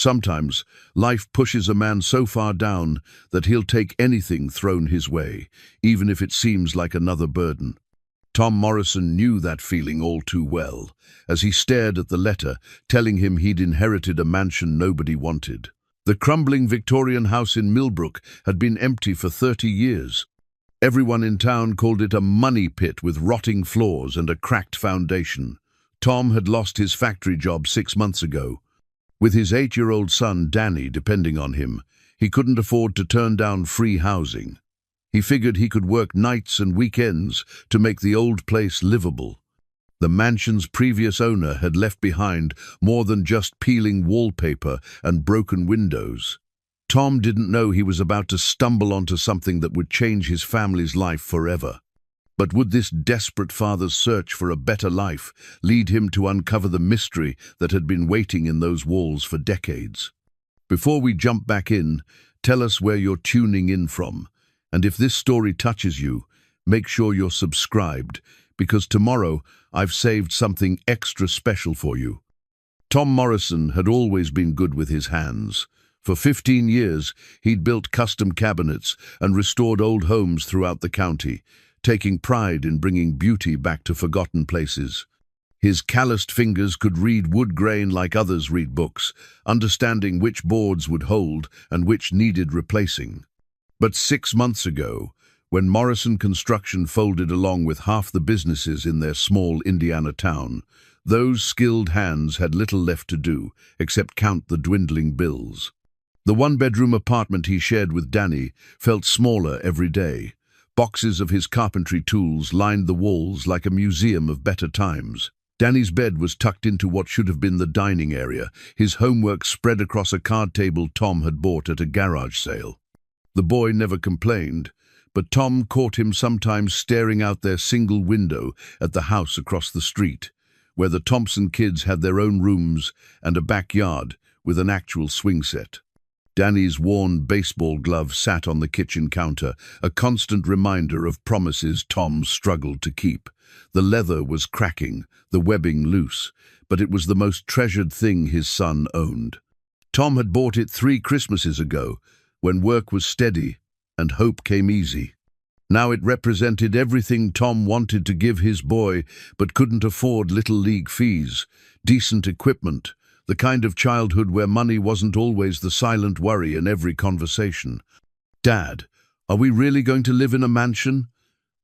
Sometimes, life pushes a man so far down that he'll take anything thrown his way, even if it seems like another burden. Tom Morrison knew that feeling all too well, as he stared at the letter telling him he'd inherited a mansion nobody wanted. The crumbling Victorian house in Millbrook had been empty for 30 years. Everyone in town called it a money pit with rotting floors and a cracked foundation. Tom had lost his factory job 6 months ago. With his 8-year-old son, Danny, depending on him, he couldn't afford to turn down free housing. He figured he could work nights and weekends to make the old place livable. The mansion's previous owner had left behind more than just peeling wallpaper and broken windows. Tom didn't know he was about to stumble onto something that would change his family's life forever. But would this desperate father's search for a better life lead him to uncover the mystery that had been waiting in those walls for decades? Before we jump back in, tell us where you're tuning in from. And if this story touches you, make sure you're subscribed, because tomorrow I've saved something extra special for you. Tom Morrison had always been good with his hands. For 15 years, he'd built custom cabinets and restored old homes throughout the county, taking pride in bringing beauty back to forgotten places. His calloused fingers could read wood grain like others read books, understanding which boards would hold and which needed replacing. But 6 months ago, when Morrison Construction folded along with half the businesses in their small Indiana town, those skilled hands had little left to do except count the dwindling bills. The one-bedroom apartment he shared with Danny felt smaller every day. Boxes of his carpentry tools lined the walls like a museum of better times. Danny's bed was tucked into what should have been the dining area, his homework spread across a card table Tom had bought at a garage sale. The boy never complained, but Tom caught him sometimes staring out their single window at the house across the street, where the Thompson kids had their own rooms and a backyard with an actual swing set. Danny's worn baseball glove sat on the kitchen counter, a constant reminder of promises Tom struggled to keep. The leather was cracking, the webbing loose, but it was the most treasured thing his son owned. Tom had bought it 3 Christmases ago, when work was steady and hope came easy. Now it represented everything Tom wanted to give his boy, but couldn't afford little league fees, decent equipment, the kind of childhood where money wasn't always the silent worry in every conversation. "Dad, are we really going to live in a mansion?"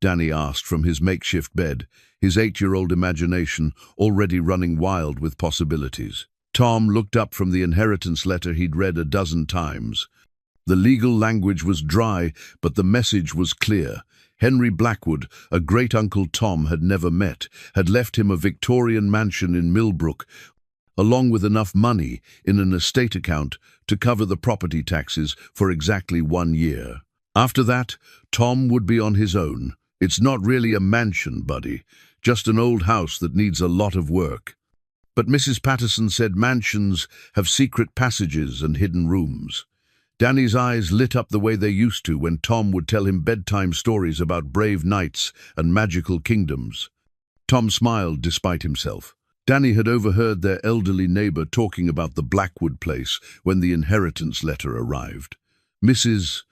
Danny asked from his makeshift bed, his 8-year-old imagination already running wild with possibilities. Tom looked up from the inheritance letter he'd read a dozen times. The legal language was dry, but the message was clear. Henry Blackwood, a great-uncle Tom had never met, had left him a Victorian mansion in Millbrook, along with enough money in an estate account to cover the property taxes for exactly 1 year. After that, Tom would be on his own. It's not really a mansion, buddy, just an old house that needs a lot of work. But Mrs. Patterson said mansions have secret passages and hidden rooms. Danny's eyes lit up the way they used to when Tom would tell him bedtime stories about brave knights and magical kingdoms. Tom smiled despite himself. Danny had overheard their elderly neighbor talking about the Blackwood place when the inheritance letter arrived. Mrs.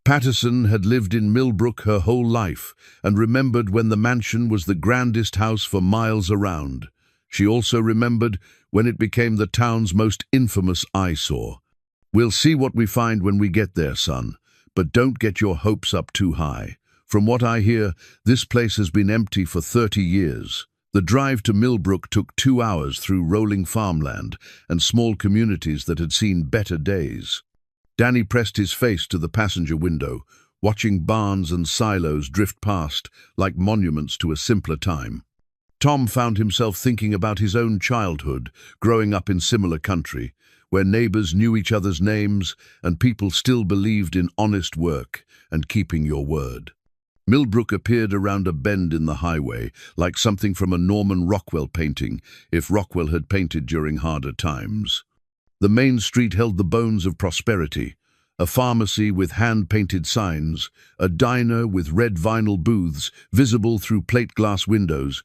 Patterson had lived in Millbrook her whole life and remembered when the mansion was the grandest house for miles around. She also remembered when it became the town's most infamous eyesore. "We'll see what we find when we get there, son, but don't get your hopes up too high. From what I hear, this place has been empty for 30 years. The drive to Millbrook took 2 hours through rolling farmland and small communities that had seen better days." Danny pressed his face to the passenger window, watching barns and silos drift past like monuments to a simpler time. Tom found himself thinking about his own childhood, growing up in similar country, where neighbors knew each other's names and people still believed in honest work and keeping your word. Millbrook appeared around a bend in the highway, like something from a Norman Rockwell painting, if Rockwell had painted during harder times. The main street held the bones of prosperity: a pharmacy with hand-painted signs, a diner with red vinyl booths visible through plate glass windows,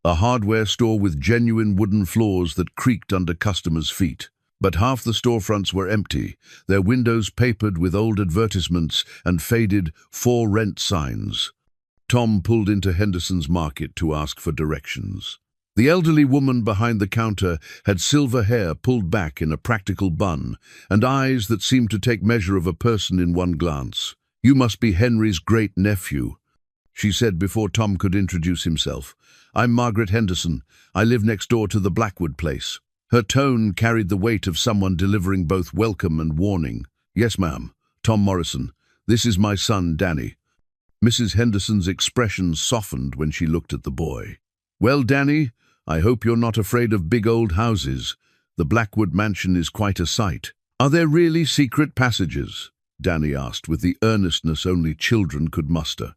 a hardware store with genuine wooden floors that creaked under customers' feet. But half the storefronts were empty, their windows papered with old advertisements and faded "for rent" signs. Tom pulled into Henderson's Market to ask for directions. The elderly woman behind the counter had silver hair pulled back in a practical bun, and eyes that seemed to take measure of a person in one glance. "You must be Henry's great-nephew," she said before Tom could introduce himself. "I'm Margaret Henderson. I live next door to the Blackwood place." Her tone carried the weight of someone delivering both welcome and warning. "Yes, ma'am. Tom Morrison. This is my son, Danny." Mrs. Henderson's expression softened when she looked at the boy. "Well, Danny, I hope you're not afraid of big old houses. The Blackwood mansion is quite a sight." "Are there really secret passages?" Danny asked with the earnestness only children could muster.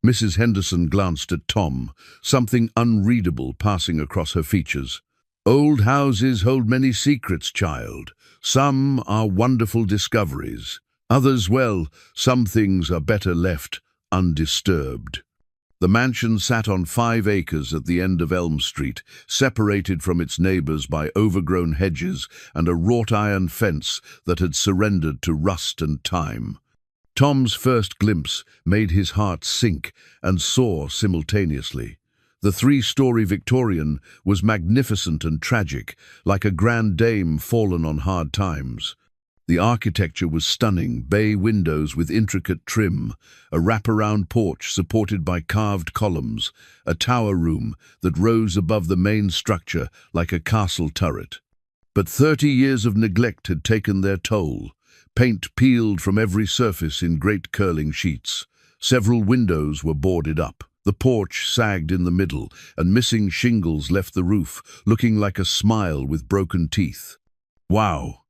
Mrs. Henderson glanced at Tom, something unreadable passing across her features. "Old houses hold many secrets, child. Some are wonderful discoveries. Others, well, some things are better left undisturbed." The mansion sat on 5 acres at the end of Elm Street, separated from its neighbors by overgrown hedges and a wrought-iron fence that had surrendered to rust and time. Tom's first glimpse made his heart sink and soar simultaneously. The 3-story Victorian was magnificent and tragic, like a grand dame fallen on hard times. The architecture was stunning, bay windows with intricate trim, a wraparound porch supported by carved columns, a tower room that rose above the main structure like a castle turret. But 30 years of neglect had taken their toll. Paint peeled from every surface in great curling sheets. Several windows were boarded up. The porch sagged in the middle, and missing shingles left the roof, looking like a smile with broken teeth. "Wow,"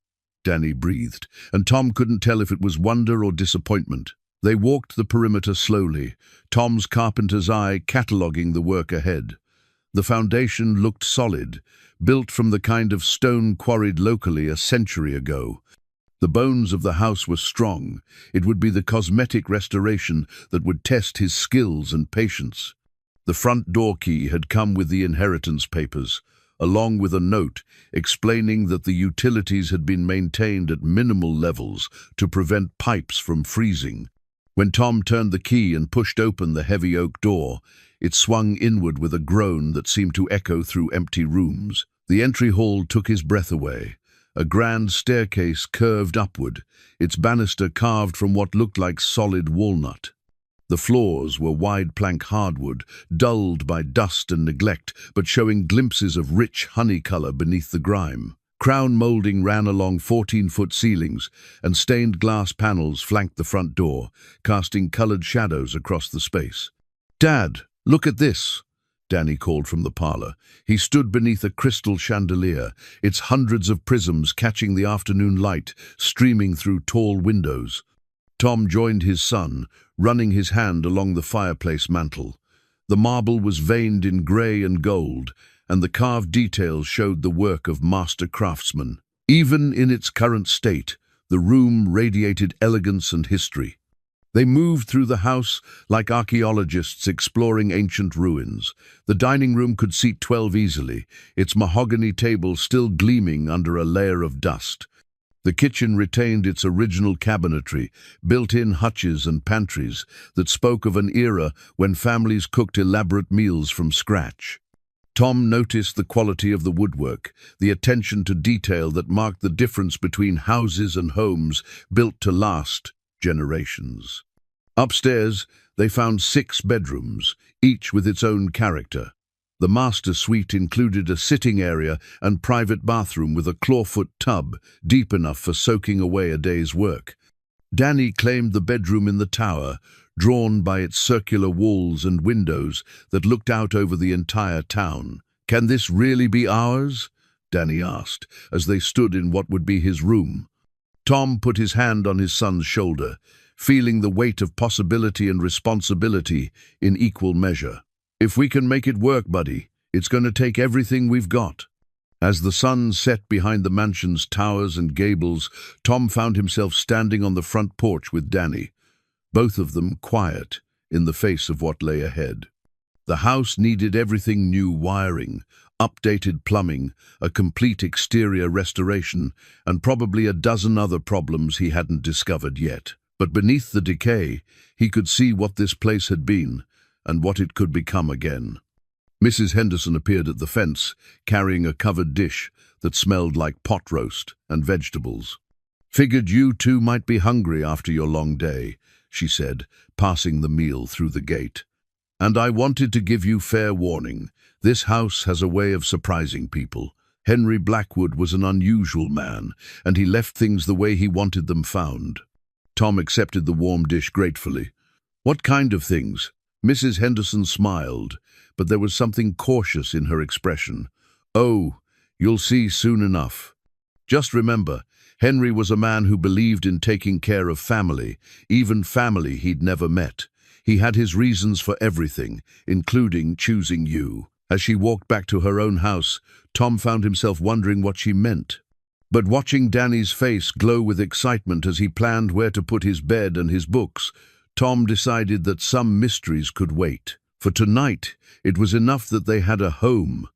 Danny breathed, and Tom couldn't tell if it was wonder or disappointment. They walked the perimeter slowly, Tom's carpenter's eye cataloguing the work ahead. The foundation looked solid, built from the kind of stone quarried locally a century ago. The bones of the house were strong. It would be the cosmetic restoration that would test his skills and patience. The front door key had come with the inheritance papers, along with a note explaining that the utilities had been maintained at minimal levels to prevent pipes from freezing. When Tom turned the key and pushed open the heavy oak door, it swung inward with a groan that seemed to echo through empty rooms. The entry hall took his breath away. A grand staircase curved upward, its banister carved from what looked like solid walnut. The floors were wide plank hardwood, dulled by dust and neglect, but showing glimpses of rich honey color beneath the grime. Crown molding ran along 14-foot ceilings, and stained glass panels flanked the front door, casting colored shadows across the space. "Dad, look at this," Danny called from the parlor. He stood beneath a crystal chandelier, its hundreds of prisms catching the afternoon light, streaming through tall windows. Tom joined his son, running his hand along the fireplace mantel. The marble was veined in gray and gold, and the carved details showed the work of master craftsmen. Even in its current state, the room radiated elegance and history. They moved through the house like archaeologists exploring ancient ruins. The dining room could seat 12 easily, its mahogany table still gleaming under a layer of dust. The kitchen retained its original cabinetry, built-in hutches and pantries that spoke of an era when families cooked elaborate meals from scratch. Tom noticed the quality of the woodwork, the attention to detail that marked the difference between houses and homes built to last generations. Upstairs, they found 6 bedrooms, each with its own character. The master suite included a sitting area and private bathroom with a clawfoot tub deep enough for soaking away a day's work. Danny claimed the bedroom in the tower, drawn by its circular walls and windows that looked out over the entire town. "Can this really be ours?" Danny asked, as they stood in what would be his room. Tom put his hand on his son's shoulder, feeling the weight of possibility and responsibility in equal measure. "If we can make it work, buddy, it's going to take everything we've got." As the sun set behind the mansion's towers and gables, Tom found himself standing on the front porch with Danny, both of them quiet in the face of what lay ahead. The house needed everything new wiring, updated plumbing, a complete exterior restoration, and probably a dozen other problems he hadn't discovered yet. But beneath the decay, he could see what this place had been and what it could become again. Mrs. Henderson appeared at the fence, carrying a covered dish that smelled like pot roast and vegetables. "Figured you two might be hungry after your long day," she said, passing the meal through the gate. "And I wanted to give you fair warning. This house has a way of surprising people. Henry Blackwood was an unusual man, and he left things the way he wanted them found." Tom accepted the warm dish gratefully. "What kind of things?" Mrs. Henderson smiled, but there was something cautious in her expression. "Oh, you'll see soon enough. Just remember, Henry was a man who believed in taking care of family, even family he'd never met. He had his reasons for everything, including choosing you." As she walked back to her own house, Tom found himself wondering what she meant. But watching Danny's face glow with excitement as he planned where to put his bed and his books, Tom decided that some mysteries could wait. For tonight, it was enough that they had a home,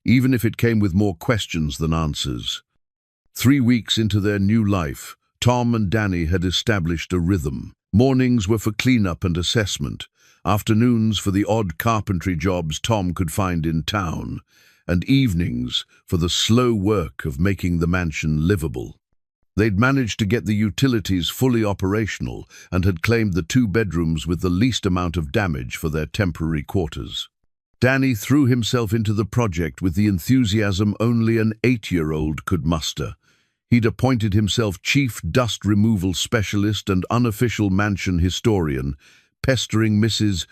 even if it came with more questions than answers. 3 weeks into their new life, Tom and Danny had established a rhythm. Mornings were for cleanup and assessment, afternoons for the odd carpentry jobs Tom could find in town, and evenings for the slow work of making the mansion livable. They'd managed to get the utilities fully operational and had claimed the 2 bedrooms with the least amount of damage for their temporary quarters. Danny threw himself into the project with the enthusiasm only an 8-year-old could muster. He'd appointed himself chief dust removal specialist and unofficial mansion historian, pestering Mrs.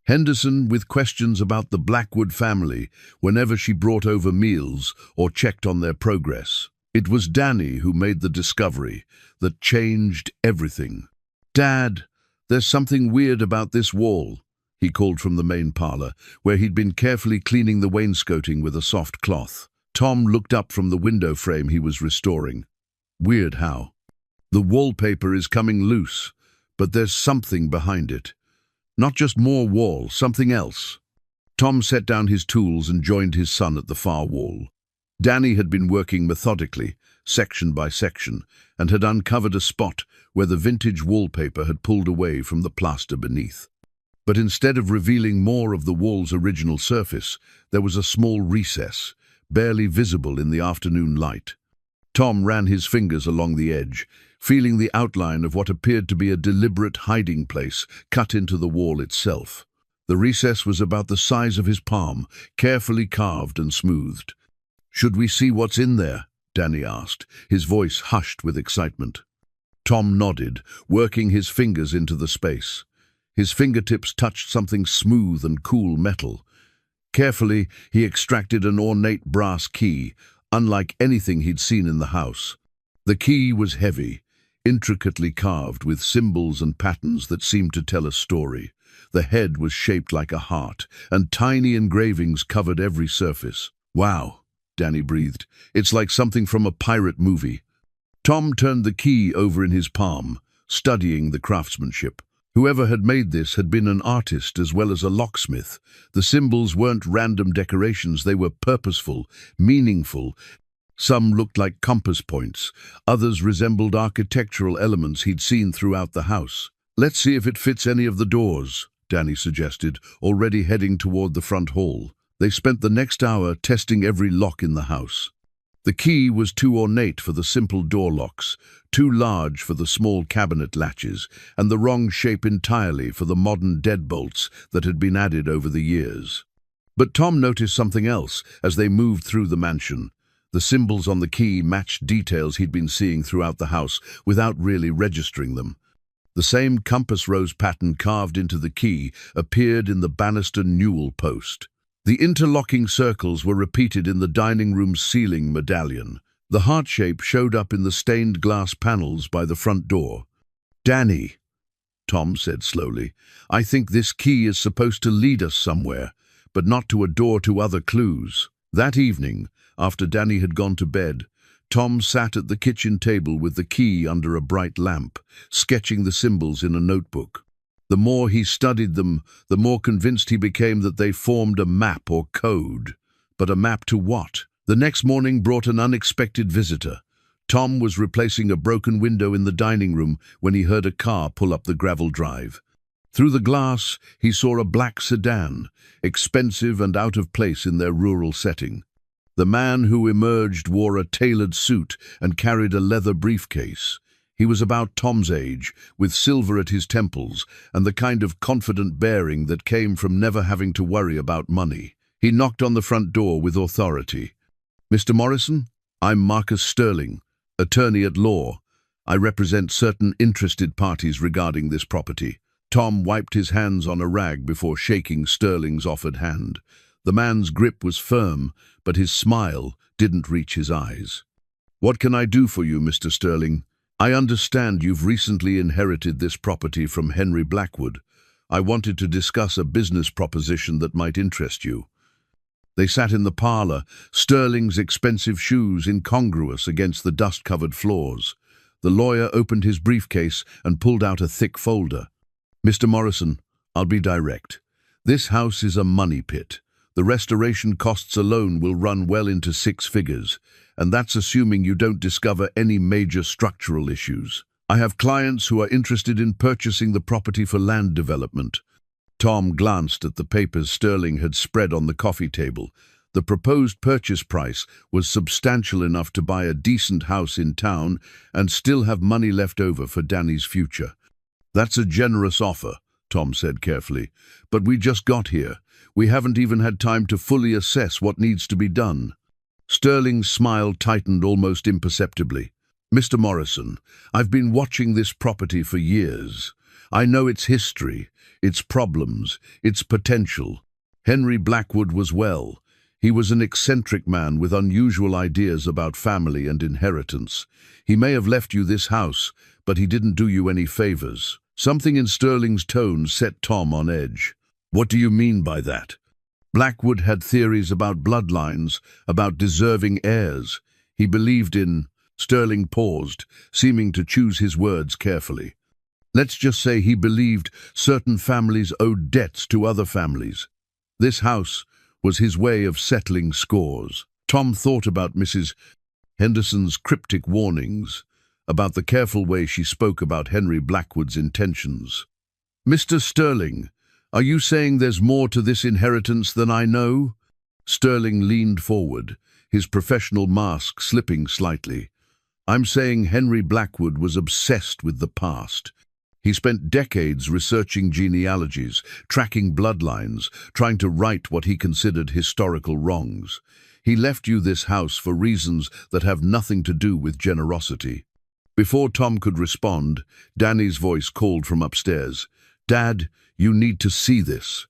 Henderson with questions about the Blackwood family whenever she brought over meals or checked on their progress. It was Danny who made the discovery that changed everything. "Dad, there's something weird about this wall," he called from the main parlor, where he'd been carefully cleaning the wainscoting with a soft cloth. Tom looked up from the window frame he was restoring. "Weird how?" "The wallpaper is coming loose, but there's something behind it. Not just more wall, something else." Tom set down his tools and joined his son at the far wall. Danny had been working methodically, section by section, and had uncovered a spot where the vintage wallpaper had pulled away from the plaster beneath. But instead of revealing more of the wall's original surface, there was a small recess, barely visible in the afternoon light. Tom ran his fingers along the edge, feeling the outline of what appeared to be a deliberate hiding place cut into the wall itself. The recess was about the size of his palm, carefully carved and smoothed. "Should we see what's in there?" Danny asked, his voice hushed with excitement. Tom nodded, working his fingers into the space. His fingertips touched something smooth and cool metal. Carefully, he extracted an ornate brass key, unlike anything he'd seen in the house. The key was heavy, intricately carved with symbols and patterns that seemed to tell a story. The head was shaped like a heart, and tiny engravings covered every surface. "Wow," Danny breathed. "It's like something from a pirate movie." Tom turned the key over in his palm, studying the craftsmanship. Whoever had made this had been an artist as well as a locksmith. The symbols weren't random decorations, they were purposeful, meaningful. Some looked like compass points, others resembled architectural elements he'd seen throughout the house. "Let's see if it fits any of the doors," Danny suggested, already heading toward the front hall. They spent the next hour testing every lock in the house. The key was too ornate for the simple door locks, too large for the small cabinet latches, and the wrong shape entirely for the modern deadbolts that had been added over the years. But Tom noticed something else as they moved through the mansion. The symbols on the key matched details he'd been seeing throughout the house without really registering them. The same compass rose pattern carved into the key appeared in the banister newel post. The interlocking circles were repeated in the dining room ceiling medallion. The heart shape showed up in the stained glass panels by the front door. "Danny," Tom said slowly, "I think this key is supposed to lead us somewhere, but not to a door to other clues." That evening, after Danny had gone to bed, Tom sat at the kitchen table with the key under a bright lamp, sketching the symbols in a notebook. The more he studied them, the more convinced he became that they formed a map or code. But a map to what? The next morning brought an unexpected visitor. Tom was replacing a broken window in the dining room when he heard a car pull up the gravel drive. Through the glass, he saw a black sedan, expensive and out of place in their rural setting. The man who emerged wore a tailored suit and carried a leather briefcase. He was about Tom's age, with silver at his temples and the kind of confident bearing that came from never having to worry about money. He knocked on the front door with authority. "Mr. Morrison, I'm Marcus Sterling, attorney at law. I represent certain interested parties regarding this property." Tom wiped his hands on a rag before shaking Sterling's offered hand. The man's grip was firm, but his smile didn't reach his eyes. "What can I do for you, Mr. Sterling? I understand you've recently inherited this property from Henry Blackwood. I wanted to discuss a business proposition that might interest you." They sat in the parlor, Sterling's expensive shoes incongruous against the dust-covered floors. The lawyer opened his briefcase and pulled out a thick folder. "Mr. Morrison, I'll be direct. This house is a money pit. The restoration costs alone will run well into 6 figures, and that's assuming you don't discover any major structural issues. I have clients who are interested in purchasing the property for land development." Tom glanced at the papers Sterling had spread on the coffee table. The proposed purchase price was substantial enough to buy a decent house in town and still have money left over for Danny's future. "That's a generous offer," Tom said carefully, "but we just got here. We haven't even had time to fully assess what needs to be done." Sterling's smile tightened almost imperceptibly. "Mr. Morrison, I've been watching this property for years. I know its history, its problems, its potential. Henry Blackwood was well. He was an eccentric man with unusual ideas about family and inheritance. He may have left you this house, but he didn't do you any favors." Something in Sterling's tone set Tom on edge. "What do you mean by that?" Blackwood had theories about bloodlines, about deserving heirs. He believed in— Sterling paused, seeming to choose his words carefully. "Let's just say he believed certain families owed debts to other families. This house was his way of settling scores." Tom thought about Mrs. Henderson's cryptic warnings, about the careful way she spoke about Henry Blackwood's intentions. "Mr. Sterling, are you saying there's more to this inheritance than I know?" Sterling leaned forward, his professional mask slipping slightly. "I'm saying Henry Blackwood was obsessed with the past. He spent decades researching genealogies, tracking bloodlines, trying to right what he considered historical wrongs. He left you this house for reasons that have nothing to do with generosity." Before Tom could respond, Danny's voice called from upstairs. "Dad, you need to see this."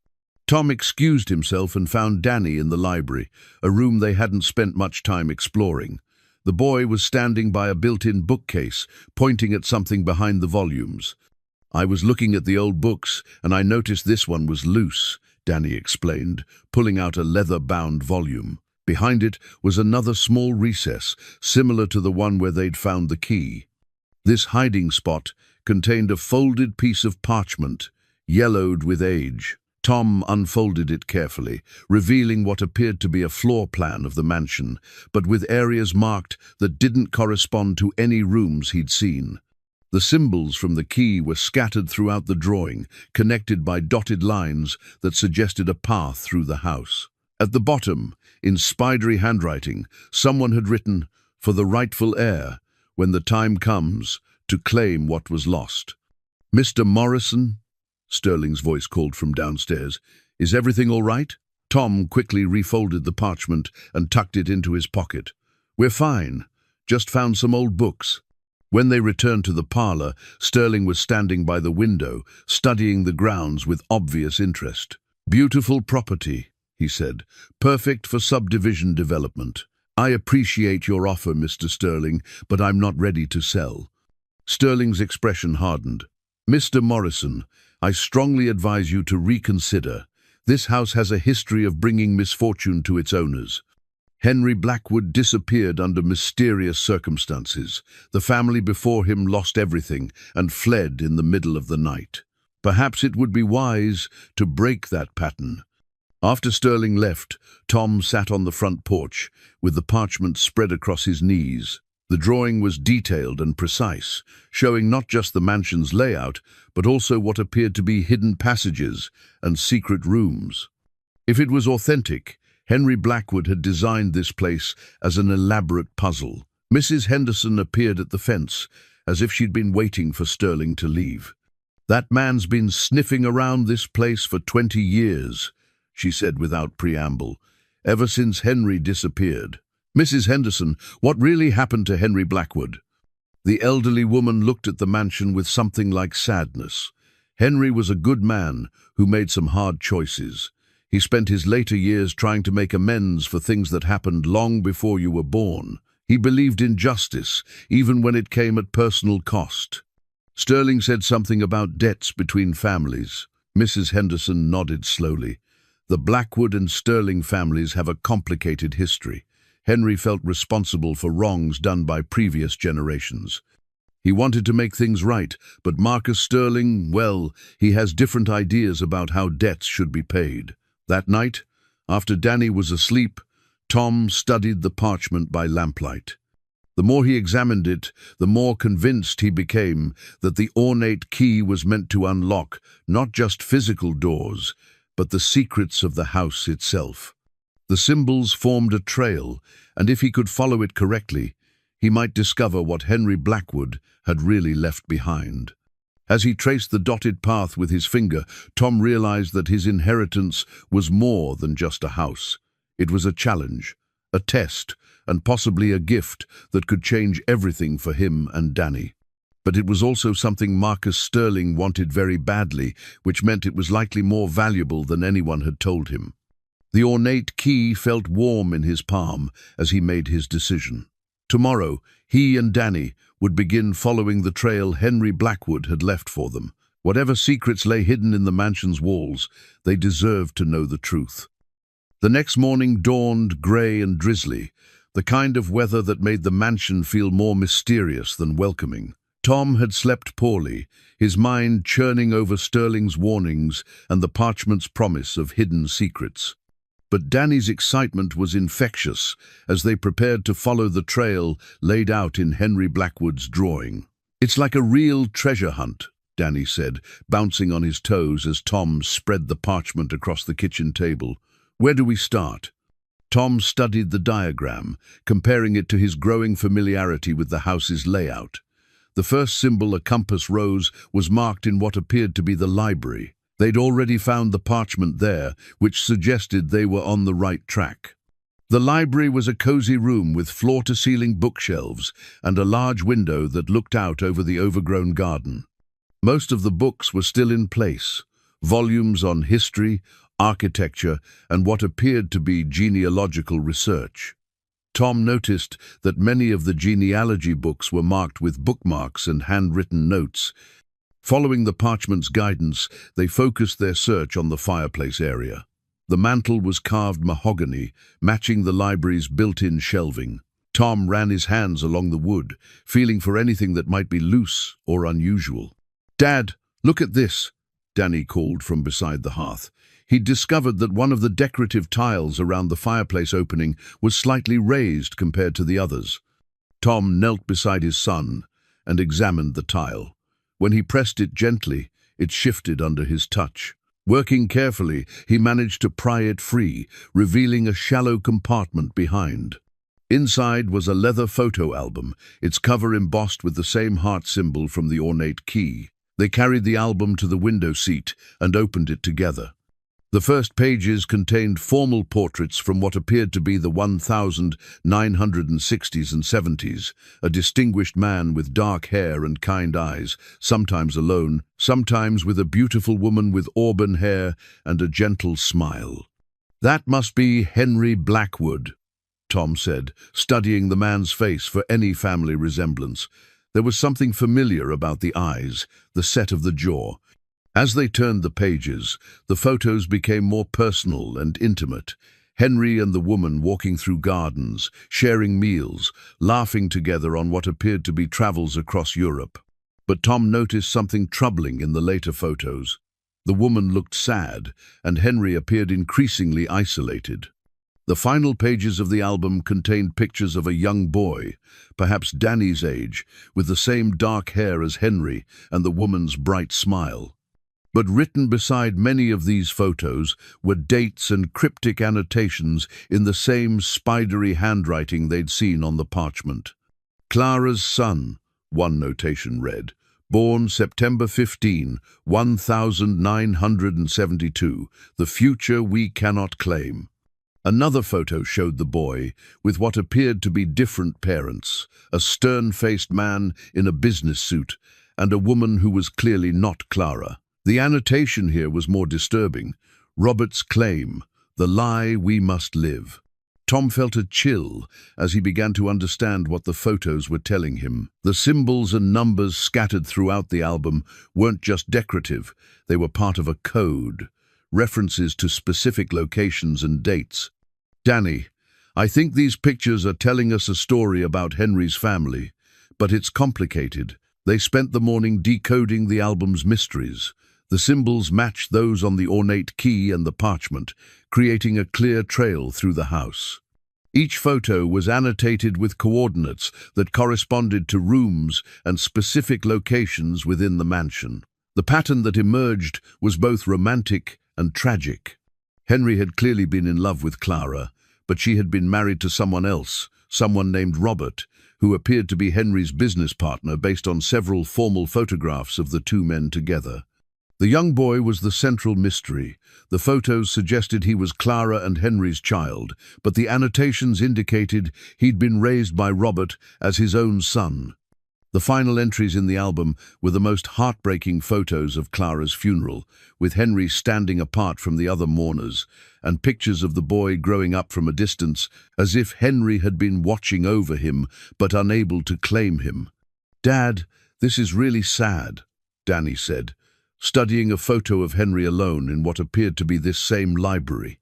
Tom excused himself and found Danny in the library, a room they hadn't spent much time exploring. The boy was standing by a built-in bookcase, pointing at something behind the volumes. "I was looking at the old books, and I noticed this one was loose," Danny explained, pulling out a leather-bound volume. Behind it was another small recess, similar to the one where they'd found the key. This hiding spot contained a folded piece of parchment, yellowed with age. Tom unfolded it carefully, revealing what appeared to be a floor plan of the mansion, but with areas marked that didn't correspond to any rooms he'd seen. The symbols from the key were scattered throughout the drawing, connected by dotted lines that suggested a path through the house. At the bottom, in spidery handwriting, someone had written, "For the rightful heir, when the time comes, to claim what was lost." "Mr. Morrison?" Sterling's voice called from downstairs. "Is everything all right?" Tom quickly refolded the parchment and tucked it into his pocket. "We're fine. Just found some old books." When they returned to the parlor, Sterling was standing by the window, studying the grounds with obvious interest. "Beautiful property," he said. "Perfect for subdivision development. I appreciate your offer, Mr. Sterling, but I'm not ready to sell." Sterling's expression hardened. "Mr. Morrison, I strongly advise you to reconsider. This house has a history of bringing misfortune to its owners. Henry Blackwood disappeared under mysterious circumstances. The family before him lost everything and fled in the middle of the night. Perhaps it would be wise to break that pattern. After Sterling left, Tom sat on the front porch, with the parchment spread across his knees. The drawing was detailed and precise, showing not just the mansion's layout, but also what appeared to be hidden passages and secret rooms. If it was authentic, Henry Blackwood had designed this place as an elaborate puzzle. Mrs. Henderson appeared at the fence, as if she'd been waiting for Sterling to leave. "That man's been sniffing around this place for 20 years, she said without preamble, "ever since Henry disappeared." "Mrs. Henderson, what really happened to Henry Blackwood?" The elderly woman looked at the mansion with something like sadness. "Henry was a good man who made some hard choices. He spent his later years trying to make amends for things that happened long before you were born. He believed in justice, even when it came at personal cost." Sterling said something about debts between families. Mrs. Henderson nodded slowly. "The Blackwood and Sterling families have a complicated history. Henry felt responsible for wrongs done by previous generations. He wanted to make things right, but Marcus Sterling, well, he has different ideas about how debts should be paid." That night, after Danny was asleep, Tom studied the parchment by lamplight. The more he examined it, the more convinced he became that the ornate key was meant to unlock not just physical doors, but the secrets of the house itself. The symbols formed a trail, and if he could follow it correctly, he might discover what Henry Blackwood had really left behind. As he traced the dotted path with his finger, Tom realized that his inheritance was more than just a house. It was a challenge, a test, and possibly a gift that could change everything for him and Danny. But it was also something Marcus Sterling wanted very badly, which meant it was likely more valuable than anyone had told him. The ornate key felt warm in his palm as he made his decision. Tomorrow, he and Danny would begin following the trail Henry Blackwood had left for them. Whatever secrets lay hidden in the mansion's walls, they deserved to know the truth. The next morning dawned grey and drizzly, the kind of weather that made the mansion feel more mysterious than welcoming. Tom had slept poorly, his mind churning over Sterling's warnings and the parchment's promise of hidden secrets. But Danny's excitement was infectious as they prepared to follow the trail laid out in Henry Blackwood's drawing. "It's like a real treasure hunt," Danny said, bouncing on his toes as Tom spread the parchment across the kitchen table. "Where do we start?" Tom studied the diagram, comparing it to his growing familiarity with the house's layout. The first symbol, a compass rose, was marked in what appeared to be the library. They'd already found the parchment there, which suggested they were on the right track. The library was a cozy room with floor-to-ceiling bookshelves and a large window that looked out over the overgrown garden. Most of the books were still in place, volumes on history, architecture, and what appeared to be genealogical research. Tom noticed that many of the genealogy books were marked with bookmarks and handwritten notes. Following the parchment's guidance, they focused their search on the fireplace area. The mantel was carved mahogany, matching the library's built-in shelving. Tom ran his hands along the wood, feeling for anything that might be loose or unusual. "Dad, look at this," Danny called from beside the hearth. He'd discovered that one of the decorative tiles around the fireplace opening was slightly raised compared to the others. Tom knelt beside his son and examined the tile. When he pressed it gently, it shifted under his touch. Working carefully, he managed to pry it free, revealing a shallow compartment behind. Inside was a leather photo album, its cover embossed with the same heart symbol from the ornate key. They carried the album to the window seat and opened it together. The first pages contained formal portraits from what appeared to be the 1960s and 70s, a distinguished man with dark hair and kind eyes, sometimes alone, sometimes with a beautiful woman with auburn hair and a gentle smile. "That must be Henry Blackwood," Tom said, studying the man's face for any family resemblance. There was something familiar about the eyes, the set of the jaw. As they turned the pages, the photos became more personal and intimate. Henry and the woman walking through gardens, sharing meals, laughing together on what appeared to be travels across Europe. But Tom noticed something troubling in the later photos. The woman looked sad, and Henry appeared increasingly isolated. The final pages of the album contained pictures of a young boy, perhaps Danny's age, with the same dark hair as Henry and the woman's bright smile. But written beside many of these photos were dates and cryptic annotations in the same spidery handwriting they'd seen on the parchment. Clara's son, one notation read, born September 15, 1972, the future we cannot claim. Another photo showed the boy with what appeared to be different parents, a stern-faced man in a business suit and a woman who was clearly not Clara. The annotation here was more disturbing. Robert's claim, the lie we must live. Tom felt a chill as he began to understand what the photos were telling him. The symbols and numbers scattered throughout the album weren't just decorative, they were part of a code, references to specific locations and dates. "Danny, I think these pictures are telling us a story about Henry's family, but it's complicated." They spent the morning decoding the album's mysteries. The symbols matched those on the ornate key and the parchment, creating a clear trail through the house. Each photo was annotated with coordinates that corresponded to rooms and specific locations within the mansion. The pattern that emerged was both romantic and tragic. Henry had clearly been in love with Clara, but she had been married to someone else, someone named Robert, who appeared to be Henry's business partner based on several formal photographs of the two men together. The young boy was the central mystery. The photos suggested he was Clara and Henry's child, but the annotations indicated he'd been raised by Robert as his own son. The final entries in the album were the most heartbreaking photos of Clara's funeral, with Henry standing apart from the other mourners, and pictures of the boy growing up from a distance, as if Henry had been watching over him but unable to claim him. "Dad, this is really sad," Danny said, studying a photo of Henry alone in what appeared to be this same library.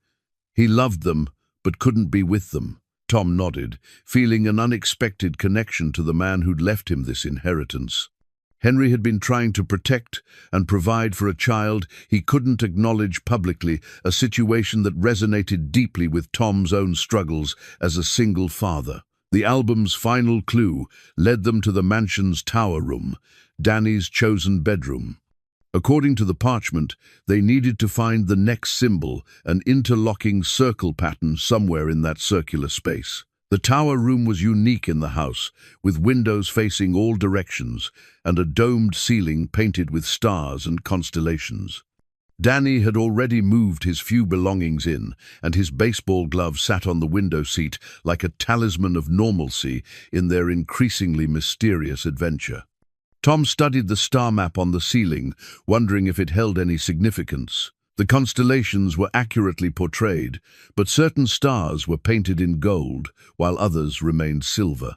"He loved them, but couldn't be with them." Tom nodded, feeling an unexpected connection to the man who'd left him this inheritance. Henry had been trying to protect and provide for a child he couldn't acknowledge publicly, a situation that resonated deeply with Tom's own struggles as a single father. The album's final clue led them to the mansion's tower room, Danny's chosen bedroom. According to the parchment, they needed to find the next symbol, an interlocking circle pattern somewhere in that circular space. The tower room was unique in the house, with windows facing all directions and a domed ceiling painted with stars and constellations. Danny had already moved his few belongings in, and his baseball glove sat on the window seat like a talisman of normalcy in their increasingly mysterious adventure. Tom studied the star map on the ceiling, wondering if it held any significance. The constellations were accurately portrayed, but certain stars were painted in gold, while others remained silver.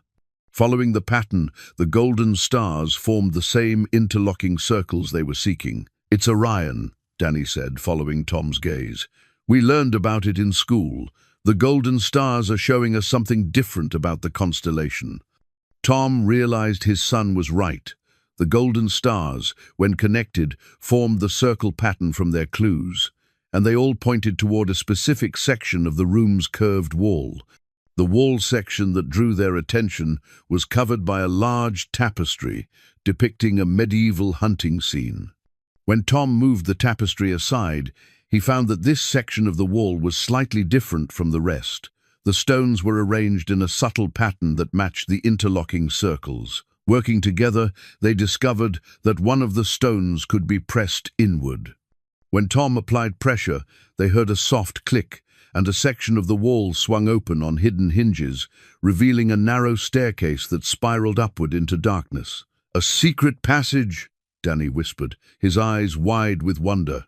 Following the pattern, the golden stars formed the same interlocking circles they were seeking. "It's Orion," Danny said, following Tom's gaze. "We learned about it in school. The golden stars are showing us something different about the constellation." Tom realized his son was right. The golden stars, when connected, formed the circle pattern from their clues, and they all pointed toward a specific section of the room's curved wall. The wall section that drew their attention was covered by a large tapestry depicting a medieval hunting scene. When Tom moved the tapestry aside, he found that this section of the wall was slightly different from the rest. The stones were arranged in a subtle pattern that matched the interlocking circles. Working together, they discovered that one of the stones could be pressed inward. When Tom applied pressure, they heard a soft click, and a section of the wall swung open on hidden hinges, revealing a narrow staircase that spiraled upward into darkness. "A secret passage," Danny whispered, his eyes wide with wonder.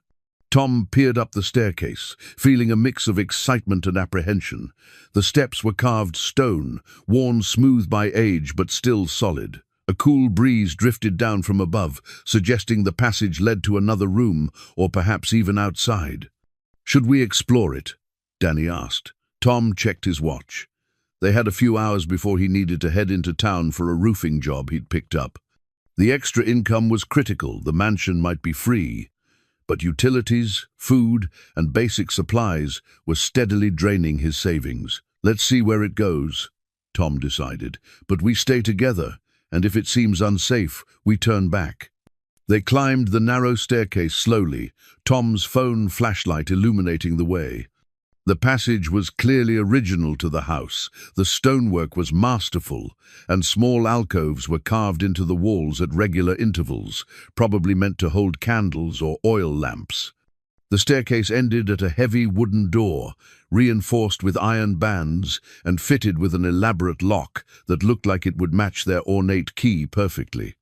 Tom peered up the staircase, feeling a mix of excitement and apprehension. The steps were carved stone, worn smooth by age but still solid. A cool breeze drifted down from above, suggesting the passage led to another room, or perhaps even outside. "Should we explore it?" Danny asked. Tom checked his watch. They had a few hours before he needed to head into town for a roofing job he'd picked up. The extra income was critical. The mansion might be free, But utilities, food, and basic supplies were steadily draining his savings. "Let's see where it goes," Tom decided. "But we stay together, and if it seems unsafe, we turn back." They climbed the narrow staircase slowly, Tom's phone flashlight illuminating the way. The passage was clearly original to the house. The stonework was masterful, and small alcoves were carved into the walls at regular intervals, probably meant to hold candles or oil lamps. The staircase ended at a heavy wooden door, reinforced with iron bands and fitted with an elaborate lock that looked like it would match their ornate key perfectly.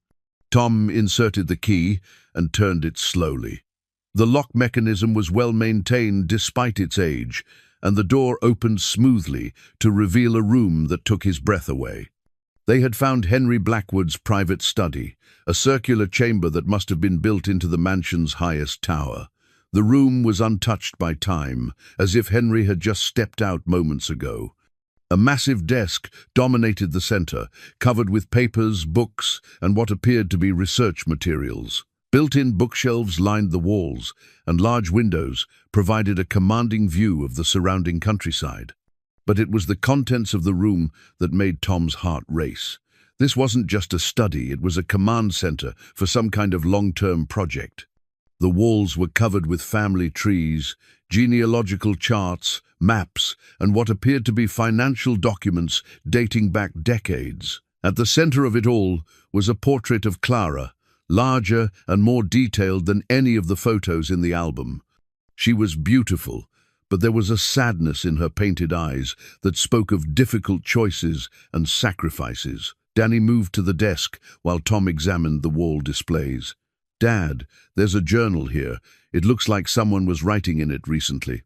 Tom inserted the key and turned it slowly. The lock mechanism was well maintained despite its age, and the door opened smoothly to reveal a room that took his breath away. They had found Henry Blackwood's private study, a circular chamber that must have been built into the mansion's highest tower. The room was untouched by time, as if Henry had just stepped out moments ago. A massive desk dominated the center, covered with papers, books, and what appeared to be research materials. Built-in bookshelves lined the walls, and large windows provided a commanding view of the surrounding countryside. But it was the contents of the room that made Tom's heart race. This wasn't just a study, it was a command center for some kind of long-term project. The walls were covered with family trees, genealogical charts, maps, and what appeared to be financial documents dating back decades. At the center of it all was a portrait of Clara, larger and more detailed than any of the photos in the album. She was beautiful, but there was a sadness in her painted eyes that spoke of difficult choices and sacrifices. Danny moved to the desk while Tom examined the wall displays. "Dad, there's a journal here. It looks like someone was writing in it recently."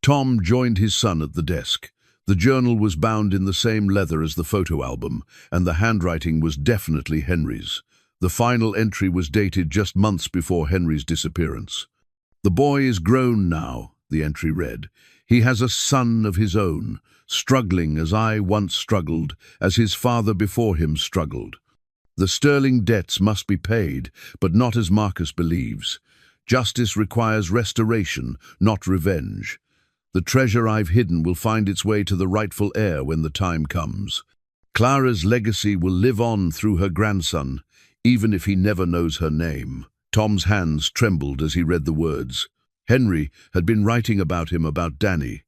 Tom joined his son at the desk. The journal was bound in the same leather as the photo album, and the handwriting was definitely Henry's. The final entry was dated just months before Henry's disappearance. "The boy is grown now," the entry read. "He has a son of his own, struggling as I once struggled, as his father before him struggled. The sterling debts must be paid, but not as Marcus believes. Justice requires restoration, not revenge. The treasure I've hidden will find its way to the rightful heir when the time comes. Clara's legacy will live on through her grandson, even if he never knows her name." Tom's hands trembled as he read the words. Henry had been writing about him, about Danny.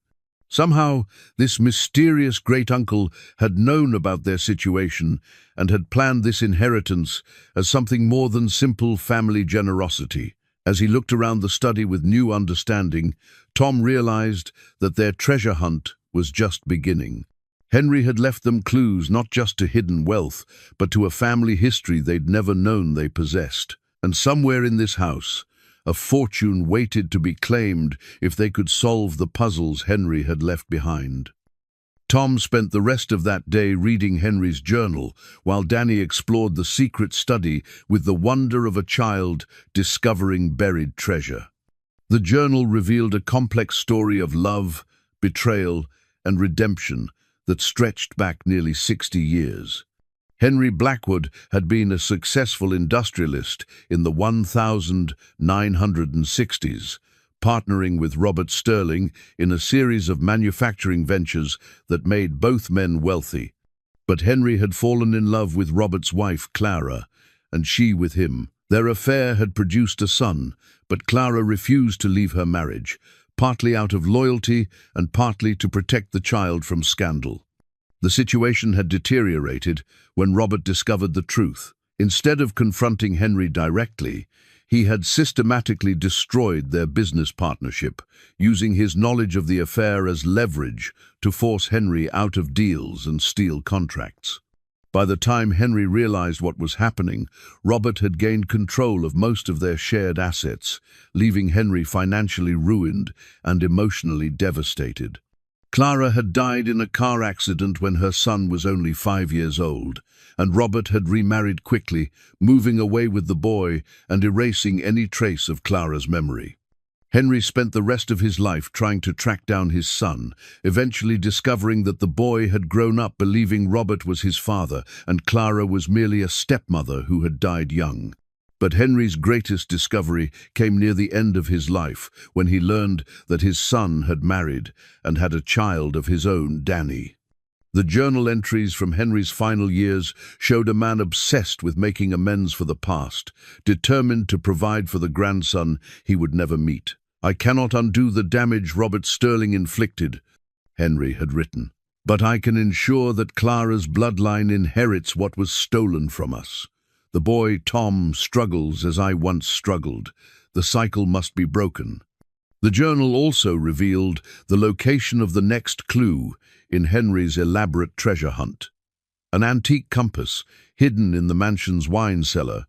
Somehow, this mysterious great-uncle had known about their situation and had planned this inheritance as something more than simple family generosity. As he looked around the study with new understanding, Tom realized that their treasure hunt was just beginning. Henry had left them clues not just to hidden wealth, but to a family history they'd never known they possessed. And somewhere in this house, a fortune waited to be claimed if they could solve the puzzles Henry had left behind. Tom spent the rest of that day reading Henry's journal, while Danny explored the secret study with the wonder of a child discovering buried treasure. The journal revealed a complex story of love, betrayal, and redemption that stretched back nearly 60 years. Henry Blackwood had been a successful industrialist in the 1960s, partnering with Robert Sterling in a series of manufacturing ventures that made both men wealthy. But Henry had fallen in love with Robert's wife, Clara, and she with him. Their affair had produced a son, but Clara refused to leave her marriage, partly out of loyalty and partly to protect the child from scandal. The situation had deteriorated when Robert discovered the truth. Instead of confronting Henry directly, he had systematically destroyed their business partnership, using his knowledge of the affair as leverage to force Henry out of deals and steal contracts. By the time Henry realized what was happening, Robert had gained control of most of their shared assets, leaving Henry financially ruined and emotionally devastated. Clara had died in a car accident when her son was only 5 years old, and Robert had remarried quickly, moving away with the boy and erasing any trace of Clara's memory. Henry spent the rest of his life trying to track down his son, eventually discovering that the boy had grown up believing Robert was his father and Clara was merely a stepmother who had died young. But Henry's greatest discovery came near the end of his life, when he learned that his son had married and had a child of his own, Danny. The journal entries from Henry's final years showed a man obsessed with making amends for the past, determined to provide for the grandson he would never meet. "I cannot undo the damage Robert Sterling inflicted," Henry had written, "but I can ensure that Clara's bloodline inherits what was stolen from us. The boy Tom struggles as I once struggled. The cycle must be broken." The journal also revealed the location of the next clue in Henry's elaborate treasure hunt. An antique compass, hidden in the mansion's wine cellar,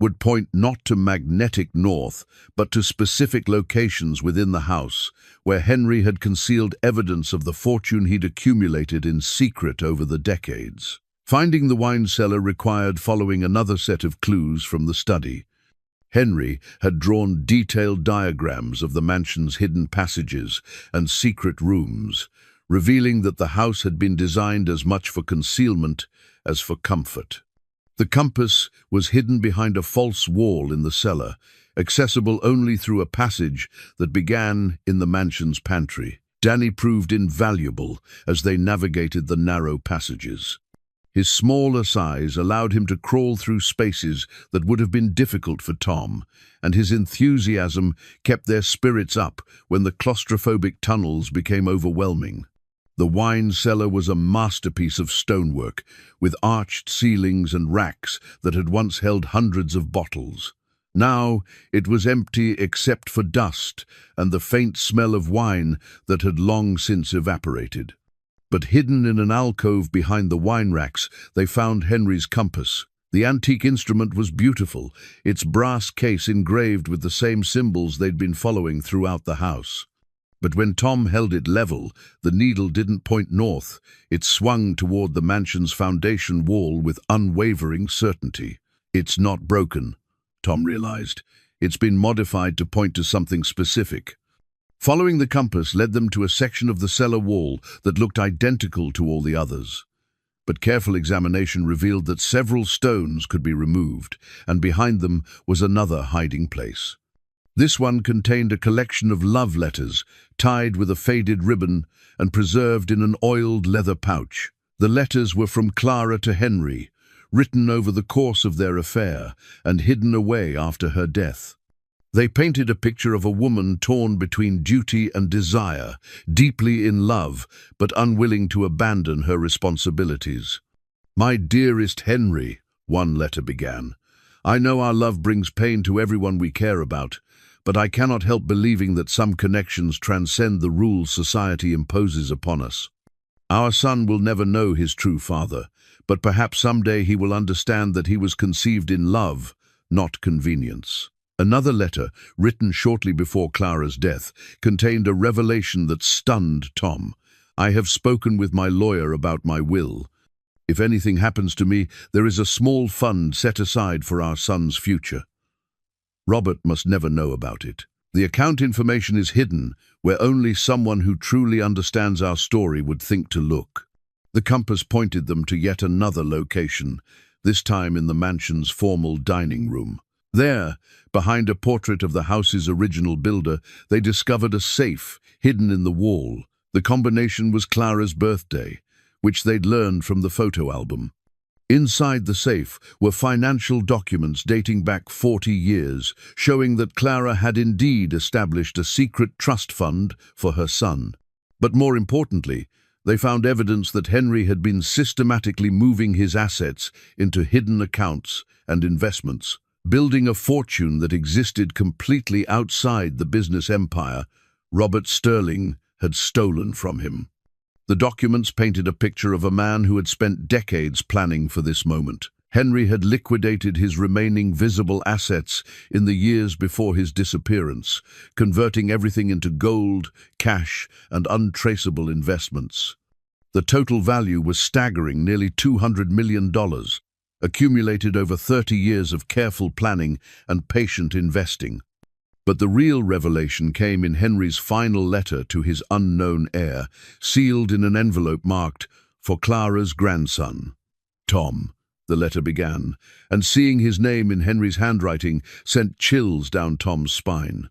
would point not to magnetic north, but to specific locations within the house, where Henry had concealed evidence of the fortune he'd accumulated in secret over the decades. Finding the wine cellar required following another set of clues from the study. Henry had drawn detailed diagrams of the mansion's hidden passages and secret rooms, revealing that the house had been designed as much for concealment as for comfort. The compass was hidden behind a false wall in the cellar, accessible only through a passage that began in the mansion's pantry. Danny proved invaluable as they navigated the narrow passages. His smaller size allowed him to crawl through spaces that would have been difficult for Tom, and his enthusiasm kept their spirits up when the claustrophobic tunnels became overwhelming. The wine cellar was a masterpiece of stonework, with arched ceilings and racks that had once held hundreds of bottles. Now it was empty except for dust and the faint smell of wine that had long since evaporated. But hidden in an alcove behind the wine racks, they found Henry's compass. The antique instrument was beautiful, its brass case engraved with the same symbols they'd been following throughout the house. But when Tom held it level, the needle didn't point north. It swung toward the mansion's foundation wall with unwavering certainty. "It's not broken," Tom realized. "It's been modified to point to something specific." Following the compass led them to a section of the cellar wall that looked identical to all the others. But careful examination revealed that several stones could be removed, and behind them was another hiding place. This one contained a collection of love letters, tied with a faded ribbon and preserved in an oiled leather pouch. The letters were from Clara to Henry, written over the course of their affair and hidden away after her death. They painted a picture of a woman torn between duty and desire, deeply in love, but unwilling to abandon her responsibilities. "My dearest Henry," one letter began, "I know our love brings pain to everyone we care about, but I cannot help believing that some connections transcend the rules society imposes upon us. Our son will never know his true father, but perhaps someday he will understand that he was conceived in love, not convenience." Another letter, written shortly before Clara's death, contained a revelation that stunned Tom. "I have spoken with my lawyer about my will. If anything happens to me, there is a small fund set aside for our son's future. Robert must never know about it. The account information is hidden, where only someone who truly understands our story would think to look." The compass pointed them to yet another location, this time in the mansion's formal dining room. There, behind a portrait of the house's original builder, they discovered a safe hidden in the wall. The combination was Clara's birthday, which they'd learned from the photo album. Inside the safe were financial documents dating back 40 years, showing that Clara had indeed established a secret trust fund for her son. But more importantly, they found evidence that Henry had been systematically moving his assets into hidden accounts and investments, building a fortune that existed completely outside the business empire Robert Sterling had stolen from him. The documents painted a picture of a man who had spent decades planning for this moment. Henry had liquidated his remaining visible assets in the years before his disappearance, converting everything into gold, cash, and untraceable investments. The total value was staggering, nearly $200 million, accumulated over 30 years of careful planning and patient investing. But the real revelation came in Henry's final letter to his unknown heir, sealed in an envelope marked, "For Clara's grandson, Tom." the letter began, and seeing his name in Henry's handwriting sent chills down Tom's spine.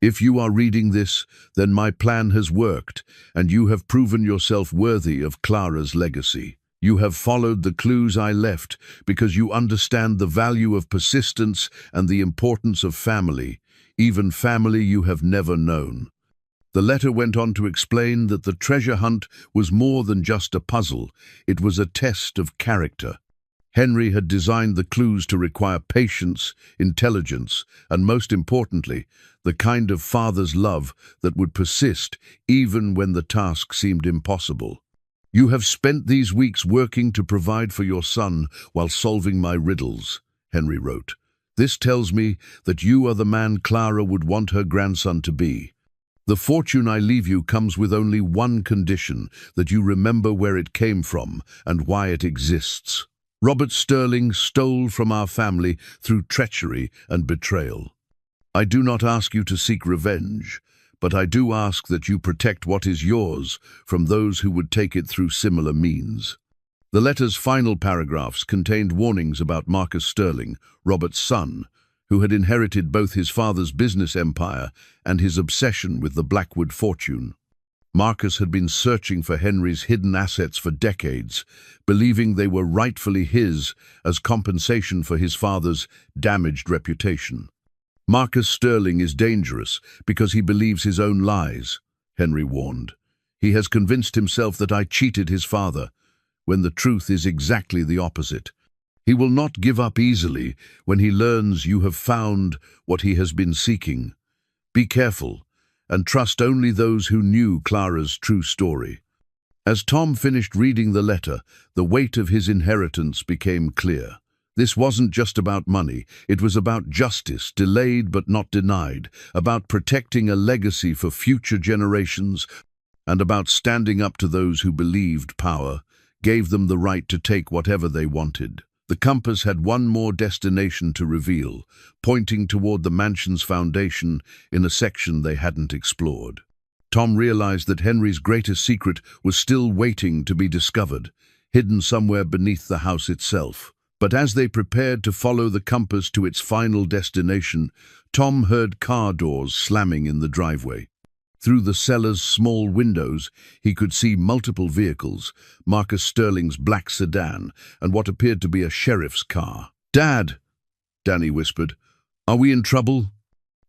If you are reading this, then my plan has worked, and you have proven yourself worthy of Clara's legacy. You have followed the clues I left because you understand the value of persistence and the importance of family, even family you have never known. The letter went on to explain that the treasure hunt was more than just a puzzle, it was a test of character. Henry had designed the clues to require patience, intelligence, and most importantly, the kind of father's love that would persist even when the task seemed impossible. You have spent these weeks working to provide for your son while solving my riddles, Henry wrote. This tells me that you are the man Clara would want her grandson to be. The fortune I leave you comes with only one condition, that you remember where it came from and why it exists. Robert Sterling stole from our family through treachery and betrayal. I do not ask you to seek revenge, but I do ask that you protect what is yours from those who would take it through similar means. The letter's final paragraphs contained warnings about Marcus Sterling, Robert's son, who had inherited both his father's business empire and his obsession with the Blackwood fortune. Marcus had been searching for Henry's hidden assets for decades, believing they were rightfully his as compensation for his father's damaged reputation. Marcus Sterling is dangerous because he believes his own lies, Henry warned. He has convinced himself that I cheated his father, when the truth is exactly the opposite. He will not give up easily when he learns you have found what he has been seeking. Be careful, and trust only those who knew Clara's true story. As Tom finished reading the letter, the weight of his inheritance became clear. This wasn't just about money, it was about justice, delayed but not denied, about protecting a legacy for future generations, and about standing up to those who believed power gave them the right to take whatever they wanted. The compass had one more destination to reveal, pointing toward the mansion's foundation in a section they hadn't explored. Tom realized that Henry's greatest secret was still waiting to be discovered, hidden somewhere beneath the house itself. But as they prepared to follow the compass to its final destination, Tom heard car doors slamming in the driveway. Through the cellar's small windows, he could see multiple vehicles, Marcus Sterling's black sedan and what appeared to be a sheriff's car. "Dad," Danny whispered, "are we in trouble?"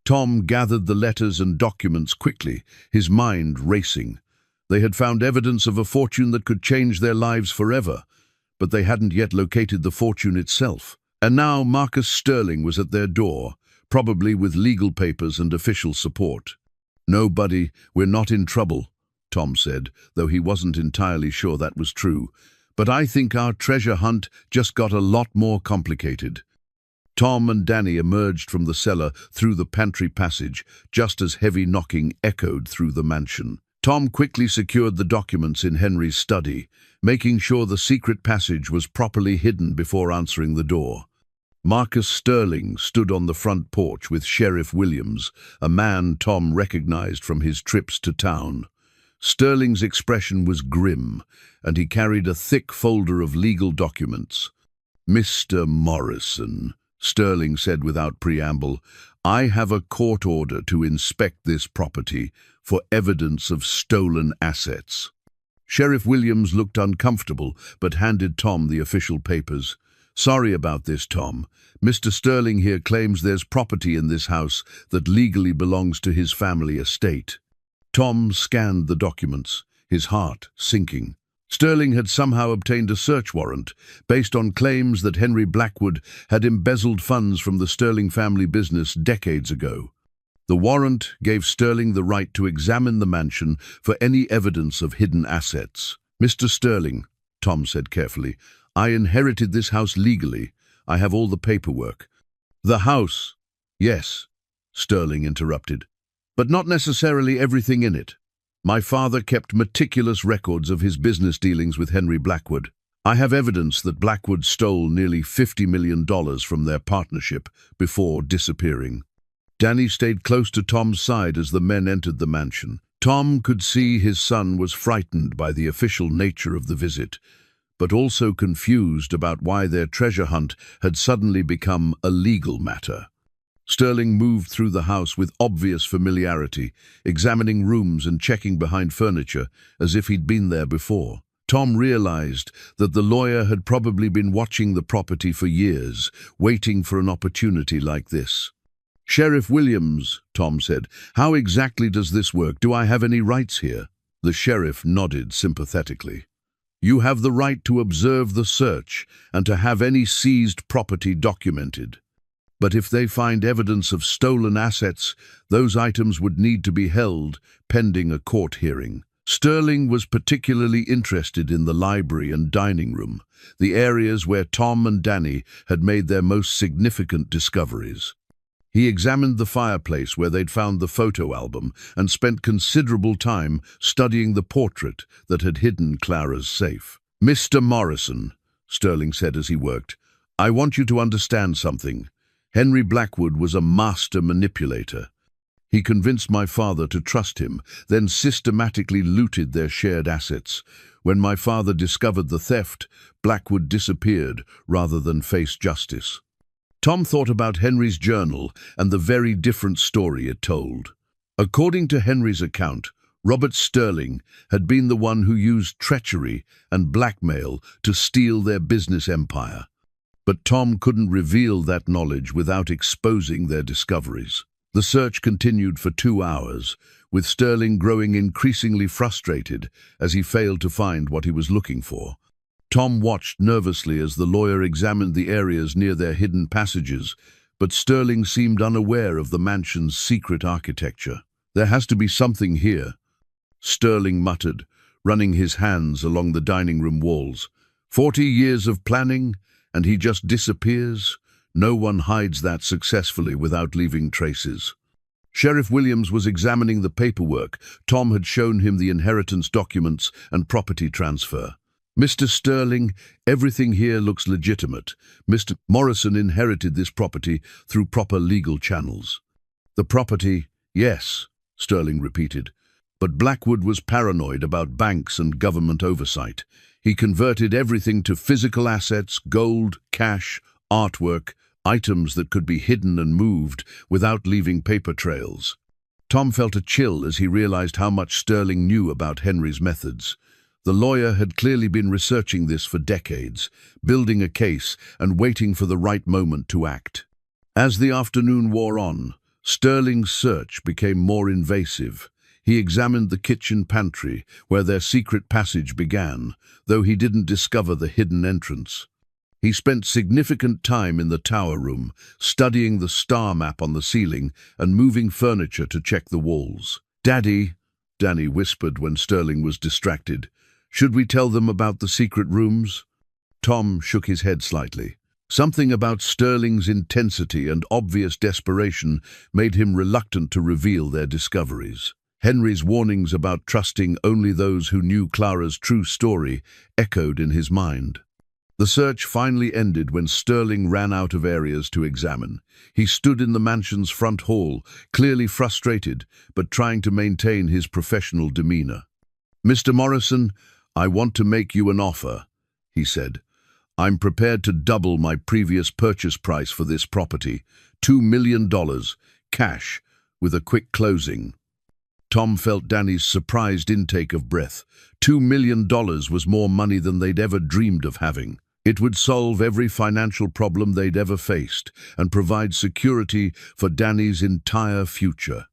Tom gathered the letters and documents quickly, his mind racing. They had found evidence of a fortune that could change their lives forever, but they hadn't yet located the fortune itself. And now Marcus Sterling was at their door, probably with legal papers and official support. "No, buddy, we're not in trouble," Tom said, though he wasn't entirely sure that was true. "But I think our treasure hunt just got a lot more complicated." Tom and Danny emerged from the cellar through the pantry passage, just as heavy knocking echoed through the mansion. Tom quickly secured the documents in Henry's study, making sure the secret passage was properly hidden before answering the door. Marcus Sterling stood on the front porch with Sheriff Williams, a man Tom recognized from his trips to town. Sterling's expression was grim, and he carried a thick folder of legal documents. "Mr. Morrison," Sterling said without preamble, "I have a court order to inspect this property for evidence of stolen assets." Sheriff Williams looked uncomfortable, but handed Tom the official papers. "Sorry about this, Tom. Mr. Sterling here claims there's property in this house that legally belongs to his family estate." Tom scanned the documents, his heart sinking. Sterling had somehow obtained a search warrant based on claims that Henry Blackwood had embezzled funds from the Sterling family business decades ago. The warrant gave Sterling the right to examine the mansion for any evidence of hidden assets. "Mr. Sterling," Tom said carefully, "I inherited this house legally. I have all the paperwork." "The house?" "Yes," Sterling interrupted, "but not necessarily everything in it. My father kept meticulous records of his business dealings with Henry Blackwood. I have evidence that Blackwood stole nearly $50 million from their partnership before disappearing." Danny stayed close to Tom's side as the men entered the mansion. Tom could see his son was frightened by the official nature of the visit, but also confused about why their treasure hunt had suddenly become a legal matter. Sterling moved through the house with obvious familiarity, examining rooms and checking behind furniture as if he'd been there before. Tom realized that the lawyer had probably been watching the property for years, waiting for an opportunity like this. "Sheriff Williams," Tom said, "how exactly does this work? Do I have any rights here?" The sheriff nodded sympathetically. "You have the right to observe the search and to have any seized property documented. But if they find evidence of stolen assets, those items would need to be held pending a court hearing." Sterling was particularly interested in the library and dining room, the areas where Tom and Danny had made their most significant discoveries. He examined the fireplace where they'd found the photo album and spent considerable time studying the portrait that had hidden Clara's safe. "Mr. Morrison," Sterling said as he worked, "I want you to understand something. Henry Blackwood was a master manipulator. He convinced my father to trust him, then systematically looted their shared assets. When my father discovered the theft, Blackwood disappeared rather than face justice." Tom thought about Henry's journal and the very different story it told. According to Henry's account, Robert Sterling had been the one who used treachery and blackmail to steal their business empire. But Tom couldn't reveal that knowledge without exposing their discoveries. The search continued for 2 hours, with Sterling growing increasingly frustrated as he failed to find what he was looking for. Tom watched nervously as the lawyer examined the areas near their hidden passages, but Sterling seemed unaware of the mansion's secret architecture. "There has to be something here," Sterling muttered, running his hands along the dining room walls. 40 years of planning, and he just disappears? No one hides that successfully without leaving traces. Sheriff Williams was examining the paperwork. Tom had shown him the inheritance documents and property transfer. "Mr. Sterling, everything here looks legitimate. Mr. Morrison inherited this property through proper legal channels." "The property, yes," Sterling repeated. "But Blackwood was paranoid about banks and government oversight. He converted everything to physical assets, gold, cash, artwork, items that could be hidden and moved without leaving paper trails." Tom felt a chill as he realized how much Sterling knew about Henry's methods. The lawyer had clearly been researching this for decades, building a case and waiting for the right moment to act. As the afternoon wore on, Sterling's search became more invasive. He examined the kitchen pantry, where their secret passage began, though he didn't discover the hidden entrance. He spent significant time in the tower room, studying the star map on the ceiling and moving furniture to check the walls. "Daddy," Danny whispered when Sterling was distracted, "should we tell them about the secret rooms?" Tom shook his head slightly. Something about Sterling's intensity and obvious desperation made him reluctant to reveal their discoveries. Henry's warnings about trusting only those who knew Clara's true story echoed in his mind. The search finally ended when Sterling ran out of areas to examine. He stood in the mansion's front hall, clearly frustrated, but trying to maintain his professional demeanor. "Mr. Morrison, I want to make you an offer," he said. "I'm prepared to double my previous purchase price for this property, $2 million, cash, with a quick closing." Tom felt Danny's surprised intake of breath. $2 million was more money than they'd ever dreamed of having. It would solve every financial problem they'd ever faced and provide security for Danny's entire future.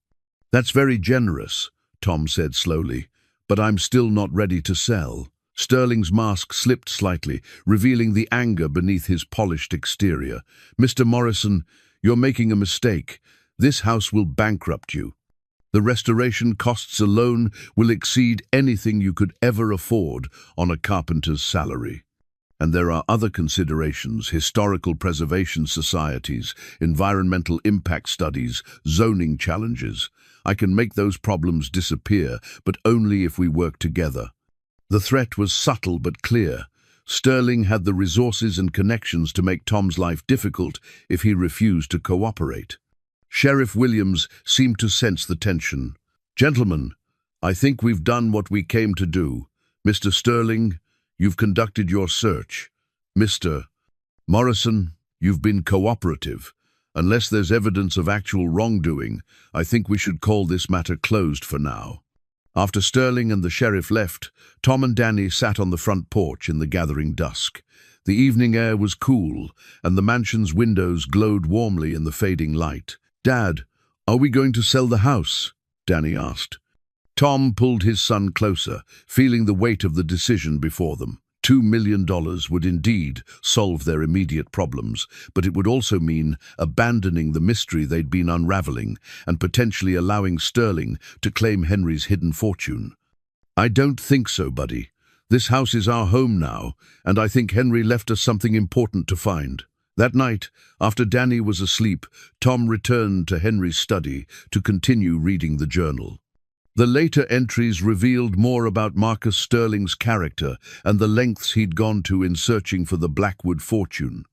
"That's very generous," Tom said slowly, "but I'm still not ready to sell." Sterling's mask slipped slightly, revealing the anger beneath his polished exterior. "Mr. Morrison, you're making a mistake. This house will bankrupt you. The restoration costs alone will exceed anything you could ever afford on a carpenter's salary. And there are other considerations: historical preservation societies, environmental impact studies, zoning challenges. I can make those problems disappear, but only if we work together." The threat was subtle but clear. Sterling had the resources and connections to make Tom's life difficult if he refused to cooperate. Sheriff Williams seemed to sense the tension. "Gentlemen, I think we've done what we came to do. Mr. Sterling, You've conducted your search. Mr. Morrison, you've been cooperative. Unless there's evidence of actual wrongdoing, I think we should call this matter closed for now." After Sterling and the sheriff left, Tom and Danny sat on the front porch in the gathering dusk. The evening air was cool, and the mansion's windows glowed warmly in the fading light. "Dad, are we going to sell the house?" Danny asked. Tom pulled his son closer, feeling the weight of the decision before them. $2 million would indeed solve their immediate problems, but it would also mean abandoning the mystery they'd been unraveling and potentially allowing Sterling to claim Henry's hidden fortune. "I don't think so, buddy. This house is our home now, and I think Henry left us something important to find." That night, after Danny was asleep, Tom returned to Henry's study to continue reading the journal. The later entries revealed more about Marcus Sterling's character and the lengths he'd gone to in searching for the Blackwood fortune.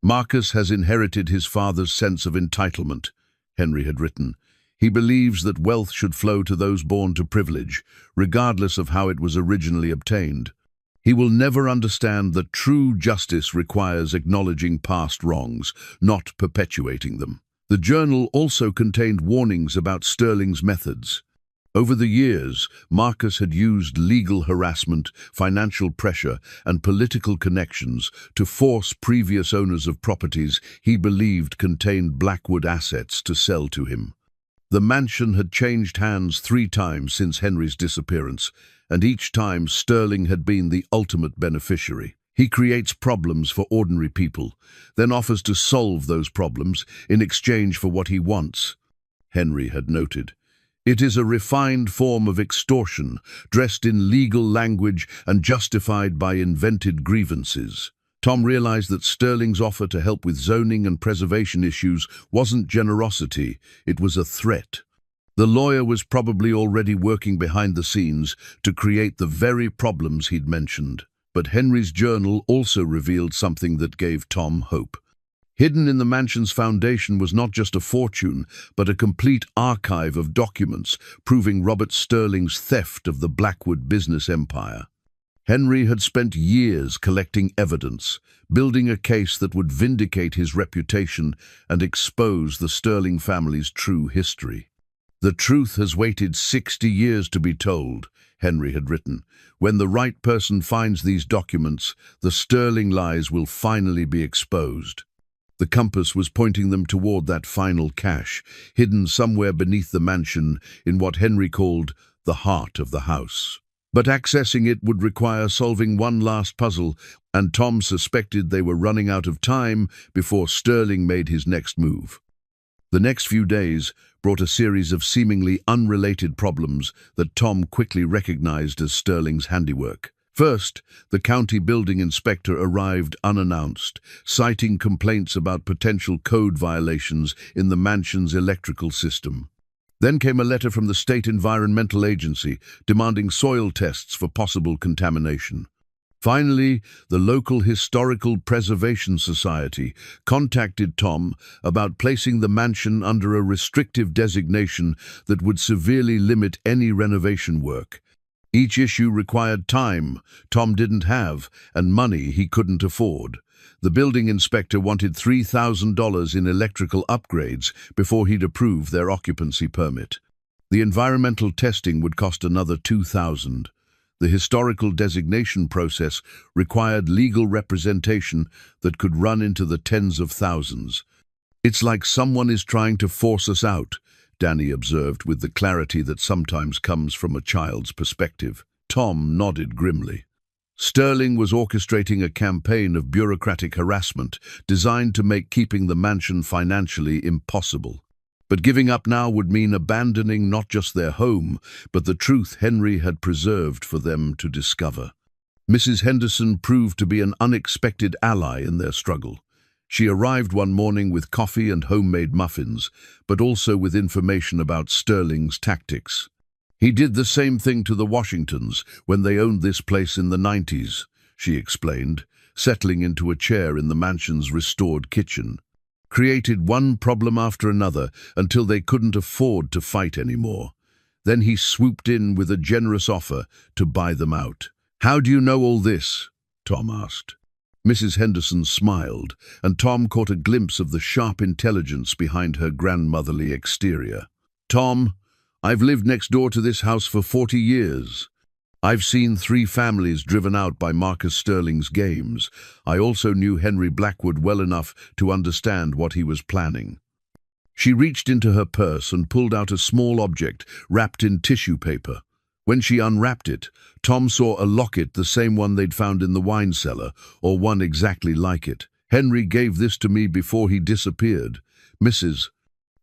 "Marcus has inherited his father's sense of entitlement," Henry had written. "He believes that wealth should flow to those born to privilege, regardless of how it was originally obtained. He will never understand that true justice requires acknowledging past wrongs, not perpetuating them." The journal also contained warnings about Sterling's methods. Over the years, Marcus had used legal harassment, financial pressure, and political connections to force previous owners of properties he believed contained Blackwood assets to sell to him. The mansion had changed hands 3 times since Henry's disappearance, and each time Sterling had been the ultimate beneficiary. He creates problems for ordinary people, then offers to solve those problems in exchange for what he wants, Henry had noted. "It is a refined form of extortion, dressed in legal language and justified by invented grievances." Tom realized that Sterling's offer to help with zoning and preservation issues wasn't generosity, it was a threat. The lawyer was probably already working behind the scenes to create the very problems he'd mentioned. But Henry's journal also revealed something that gave Tom hope. Hidden in the mansion's foundation was not just a fortune, but a complete archive of documents proving Robert Sterling's theft of the Blackwood business empire. Henry had spent years collecting evidence, building a case that would vindicate his reputation and expose the Sterling family's true history. "The truth has waited 60 years to be told," Henry had written. "When the right person finds these documents, the Sterling lies will finally be exposed." The compass was pointing them toward that final cache, hidden somewhere beneath the mansion in what Henry called the heart of the house. But accessing it would require solving one last puzzle, and Tom suspected they were running out of time before Sterling made his next move. The next few days brought a series of seemingly unrelated problems that Tom quickly recognized as Sterling's handiwork. First, the county building inspector arrived unannounced, citing complaints about potential code violations in the mansion's electrical system. Then came a letter from the state environmental agency demanding soil tests for possible contamination. Finally, the local Historical Preservation Society contacted Tom about placing the mansion under a restrictive designation that would severely limit any renovation work. Each issue required time Tom didn't have and money he couldn't afford. The building inspector wanted $3,000 in electrical upgrades before he'd approve their occupancy permit. The environmental testing would cost another $2,000. The historical designation process required legal representation that could run into the tens of thousands. "It's like someone is trying to force us out," Danny observed with the clarity that sometimes comes from a child's perspective. Tom nodded grimly. Sterling was orchestrating a campaign of bureaucratic harassment designed to make keeping the mansion financially impossible. But giving up now would mean abandoning not just their home, but the truth Henry had preserved for them to discover. Mrs. Henderson proved to be an unexpected ally in their struggle. She arrived one morning with coffee and homemade muffins, but also with information about Sterling's tactics. "He did the same thing to the Washingtons when they owned this place in the 90s, she explained, settling into a chair in the mansion's restored kitchen. "Created one problem after another until they couldn't afford to fight anymore. Then he swooped in with a generous offer to buy them out." "How do you know all this?" Tom asked. Mrs. Henderson smiled, and Tom caught a glimpse of the sharp intelligence behind her grandmotherly exterior. Tom, I've lived next door to this house for 40 years. I've seen 3 families driven out by Marcus Sterling's games. I also knew Henry Blackwood well enough to understand what he was planning. She reached into her purse and pulled out a small object wrapped in tissue paper. When she unwrapped it, Tom saw a locket, the same one they'd found in the wine cellar, or one exactly like it. Henry gave this to me before he disappeared, Mrs.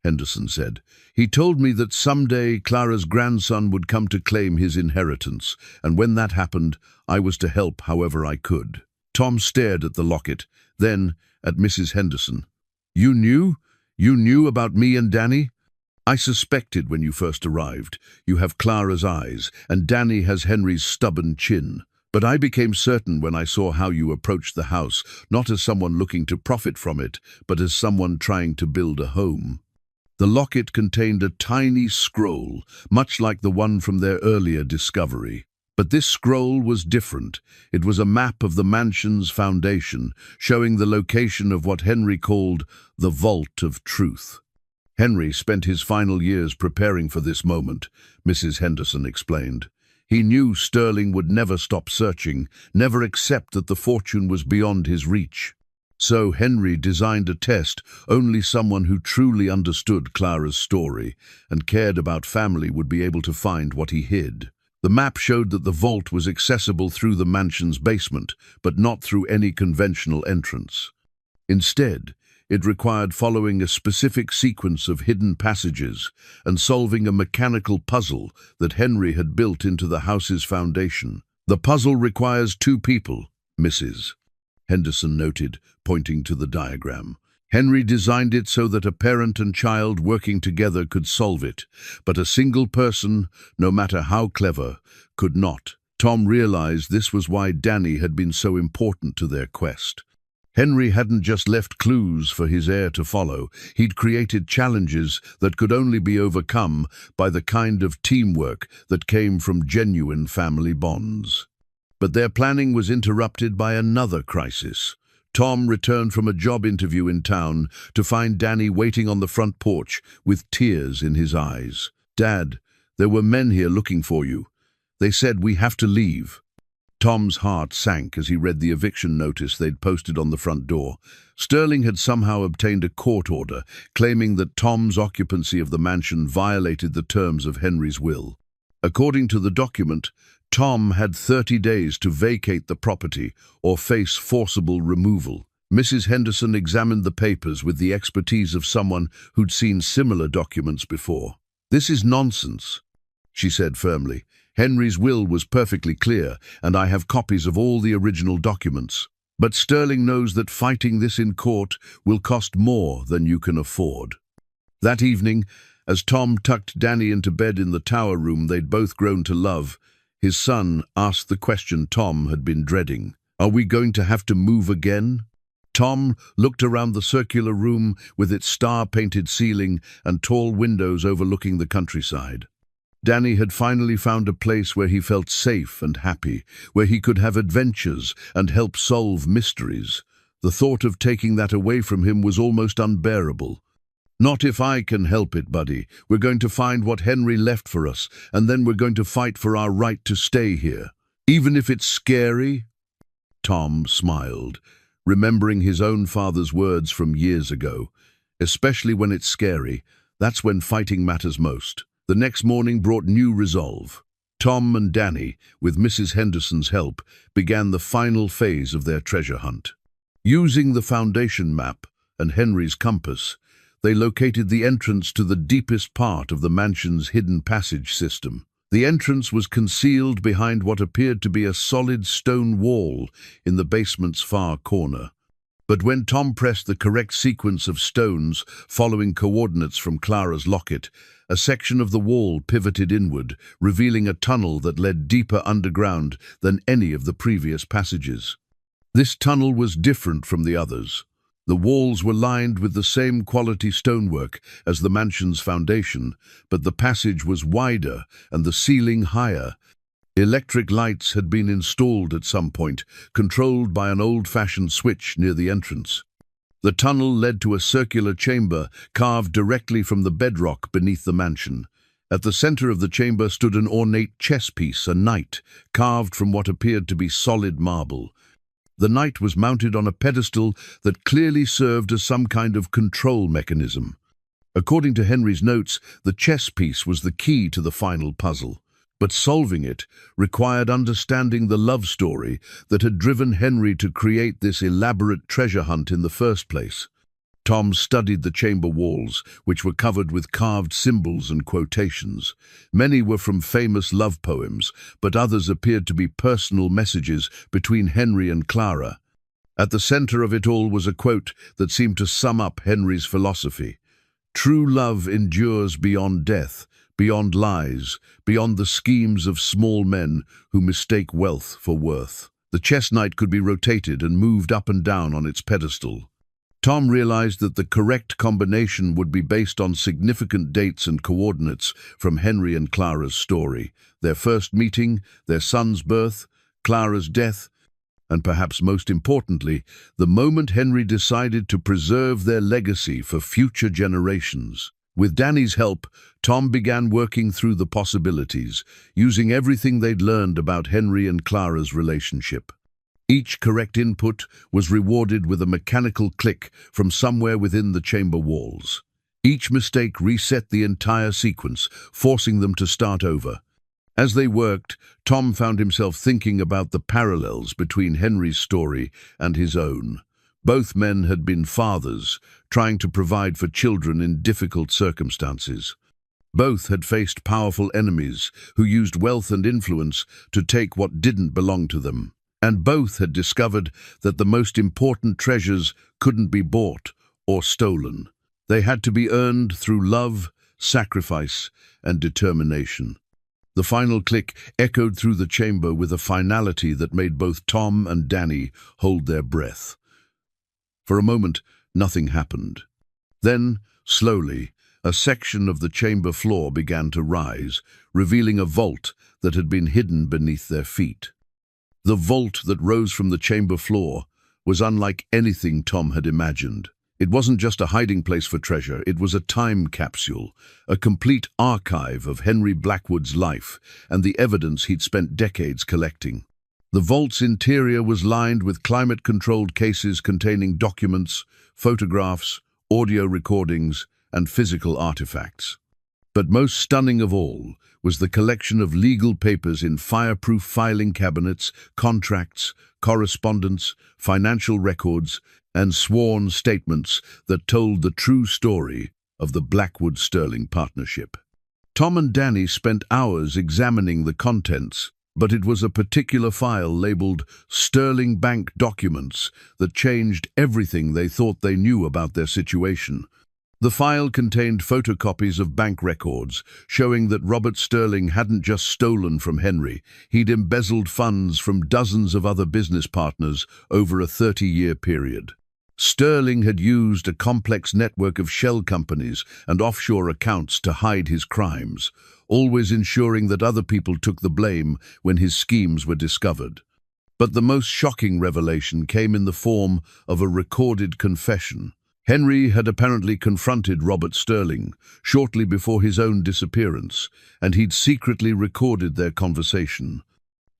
Henderson said. He told me that someday Clara's grandson would come to claim his inheritance, and when that happened, I was to help however I could. Tom stared at the locket, then at Mrs. Henderson. You knew? You knew about me and Danny? I suspected when you first arrived. You have Clara's eyes, and Danny has Henry's stubborn chin. But I became certain when I saw how you approached the house, not as someone looking to profit from it, but as someone trying to build a home. The locket contained a tiny scroll, much like the one from their earlier discovery. But this scroll was different. It was a map of the mansion's foundation, showing the location of what Henry called the Vault of Truth. Henry spent his final years preparing for this moment, Mrs. Henderson explained. He knew Sterling would never stop searching, never accept that the fortune was beyond his reach. So Henry designed a test only someone who truly understood Clara's story and cared about family would be able to find what he hid. The map showed that the vault was accessible through the mansion's basement, but not through any conventional entrance. Instead, it required following a specific sequence of hidden passages and solving a mechanical puzzle that Henry had built into the house's foundation. The puzzle requires 2 people, Mrs. Henderson noted, pointing to the diagram. Henry designed it so that a parent and child working together could solve it, but a single person, no matter how clever, could not. Tom realized this was why Danny had been so important to their quest. Henry hadn't just left clues for his heir to follow, he'd created challenges that could only be overcome by the kind of teamwork that came from genuine family bonds. But their planning was interrupted by another crisis. Tom returned from a job interview in town to find Danny waiting on the front porch with tears in his eyes. "Dad, there were men here looking for you. They said we have to leave." Tom's heart sank as he read the eviction notice they'd posted on the front door. Sterling had somehow obtained a court order claiming that Tom's occupancy of the mansion violated the terms of Henry's will. According to the document, Tom had 30 days to vacate the property or face forcible removal. Mrs. Henderson examined the papers with the expertise of someone who'd seen similar documents before. "This is nonsense," she said firmly. "Henry's will was perfectly clear, and I have copies of all the original documents. But Sterling knows that fighting this in court will cost more than you can afford." That evening, as Tom tucked Danny into bed in the tower room they'd both grown to love, his son asked the question Tom had been dreading. "Are we going to have to move again?" Tom looked around the circular room with its star-painted ceiling and tall windows overlooking the countryside. Danny had finally found a place where he felt safe and happy, where he could have adventures and help solve mysteries. The thought of taking that away from him was almost unbearable. "Not if I can help it, buddy. We're going to find what Henry left for us, and then we're going to fight for our right to stay here. Even if it's scary?" Tom smiled, remembering his own father's words from years ago. "Especially when it's scary, that's when fighting matters most." The next morning brought new resolve. Tom and Danny, with Mrs. Henderson's help, began the final phase of their treasure hunt. Using the foundation map and Henry's compass, they located the entrance to the deepest part of the mansion's hidden passage system. The entrance was concealed behind what appeared to be a solid stone wall in the basement's far corner. But when Tom pressed the correct sequence of stones following coordinates from Clara's locket, a section of the wall pivoted inward, revealing a tunnel that led deeper underground than any of the previous passages. This tunnel was different from the others. The walls were lined with the same quality stonework as the mansion's foundation, but the passage was wider and the ceiling higher. Electric lights had been installed at some point, controlled by an old-fashioned switch near the entrance. The tunnel led to a circular chamber carved directly from the bedrock beneath the mansion. At the center of the chamber stood an ornate chess piece, a knight, carved from what appeared to be solid marble. The knight was mounted on a pedestal that clearly served as some kind of control mechanism. According to Henry's notes, the chess piece was the key to the final puzzle. But solving it required understanding the love story that had driven Henry to create this elaborate treasure hunt in the first place. Tom studied the chamber walls, which were covered with carved symbols and quotations. Many were from famous love poems, but others appeared to be personal messages between Henry and Clara. At the center of it all was a quote that seemed to sum up Henry's philosophy. "True love endures beyond death, beyond lies, beyond the schemes of small men who mistake wealth for worth." The chess knight could be rotated and moved up and down on its pedestal. Tom realized that the correct combination would be based on significant dates and coordinates from Henry and Clara's story: their first meeting, their son's birth, Clara's death, and perhaps most importantly, the moment Henry decided to preserve their legacy for future generations. With Danny's help, Tom began working through the possibilities, using everything they'd learned about Henry and Clara's relationship. Each correct input was rewarded with a mechanical click from somewhere within the chamber walls. Each mistake reset the entire sequence, forcing them to start over. As they worked, Tom found himself thinking about the parallels between Henry's story and his own. Both men had been fathers, trying to provide for children in difficult circumstances. Both had faced powerful enemies who used wealth and influence to take what didn't belong to them. And both had discovered that the most important treasures couldn't be bought or stolen. They had to be earned through love, sacrifice, and determination. The final click echoed through the chamber with a finality that made both Tom and Danny hold their breath. For a moment, nothing happened. Then, slowly, a section of the chamber floor began to rise, revealing a vault that had been hidden beneath their feet. The vault that rose from the chamber floor was unlike anything Tom had imagined. It wasn't just a hiding place for treasure, it was a time capsule, a complete archive of Henry Blackwood's life and the evidence he'd spent decades collecting. The vault's interior was lined with climate-controlled cases containing documents, photographs, audio recordings, and physical artifacts. But most stunning of all was the collection of legal papers in fireproof filing cabinets, contracts, correspondence, financial records, and sworn statements that told the true story of the Blackwood-Sterling partnership. Tom and Danny spent hours examining the contents, but it was a particular file labeled Sterling Bank Documents that changed everything they thought they knew about their situation. The file contained photocopies of bank records, showing that Robert Sterling hadn't just stolen from Henry, he'd embezzled funds from dozens of other business partners over a 30-year period. Sterling had used a complex network of shell companies and offshore accounts to hide his crimes, always ensuring that other people took the blame when his schemes were discovered. But the most shocking revelation came in the form of a recorded confession. Henry had apparently confronted Robert Sterling shortly before his own disappearance, and he'd secretly recorded their conversation.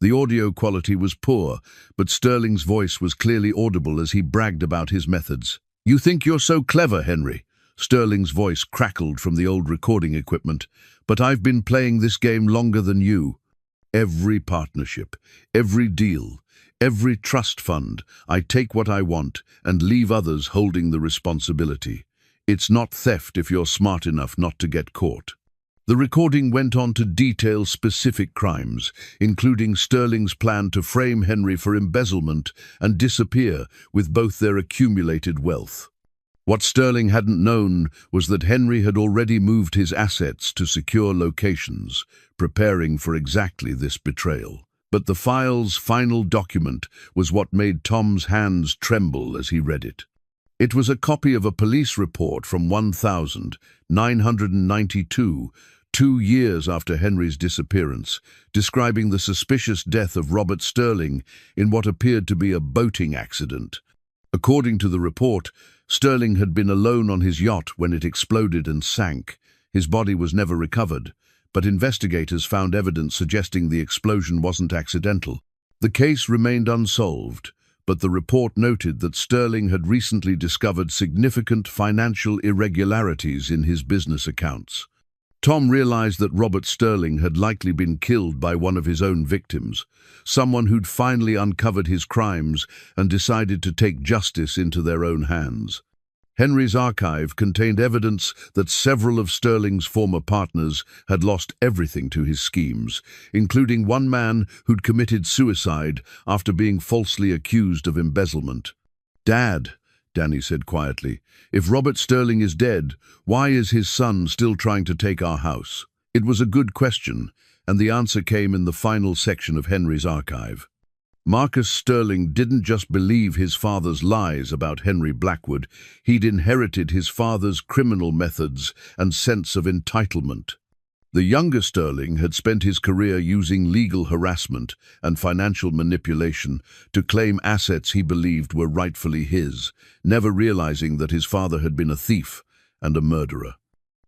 The audio quality was poor, but Sterling's voice was clearly audible as he bragged about his methods. "You think you're so clever, Henry?" Sterling's voice crackled from the old recording equipment. "But I've been playing this game longer than you. Every partnership, every deal, every trust fund, I take what I want and leave others holding the responsibility. It's not theft if you're smart enough not to get caught." The recording went on to detail specific crimes, including Sterling's plan to frame Henry for embezzlement and disappear with both their accumulated wealth. What Sterling hadn't known was that Henry had already moved his assets to secure locations, preparing for exactly this betrayal. But the file's final document was what made Tom's hands tremble as he read it. It was a copy of a police report from 1992 2 years after Henry's disappearance, describing the suspicious death of Robert Sterling in what appeared to be a boating accident. According to the report, Sterling had been alone on his yacht when it exploded and sank. His body was never recovered, but investigators found evidence suggesting the explosion wasn't accidental. The case remained unsolved, but the report noted that Sterling had recently discovered significant financial irregularities in his business accounts. Tom realized that Robert Sterling had likely been killed by one of his own victims, someone who'd finally uncovered his crimes and decided to take justice into their own hands. Henry's archive contained evidence that several of Sterling's former partners had lost everything to his schemes, including one man who'd committed suicide after being falsely accused of embezzlement. "Dad," Danny said quietly, "if Robert Sterling is dead, why is his son still trying to take our house?" It was a good question, and the answer came in the final section of Henry's archive. Marcus Sterling didn't just believe his father's lies about Henry Blackwood, he'd inherited his father's criminal methods and sense of entitlement. The younger Sterling had spent his career using legal harassment and financial manipulation to claim assets he believed were rightfully his, never realizing that his father had been a thief and a murderer.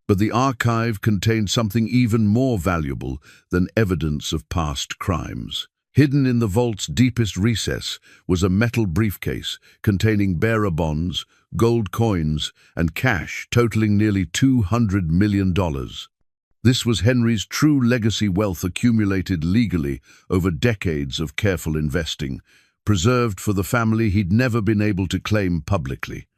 But the archive contained something even more valuable than evidence of past crimes. Hidden in the vault's deepest recess was a metal briefcase containing bearer bonds, gold coins, and cash totaling nearly $200 million. This was Henry's true legacy wealth accumulated legally over decades of careful investing, preserved for the family he'd never been able to claim publicly.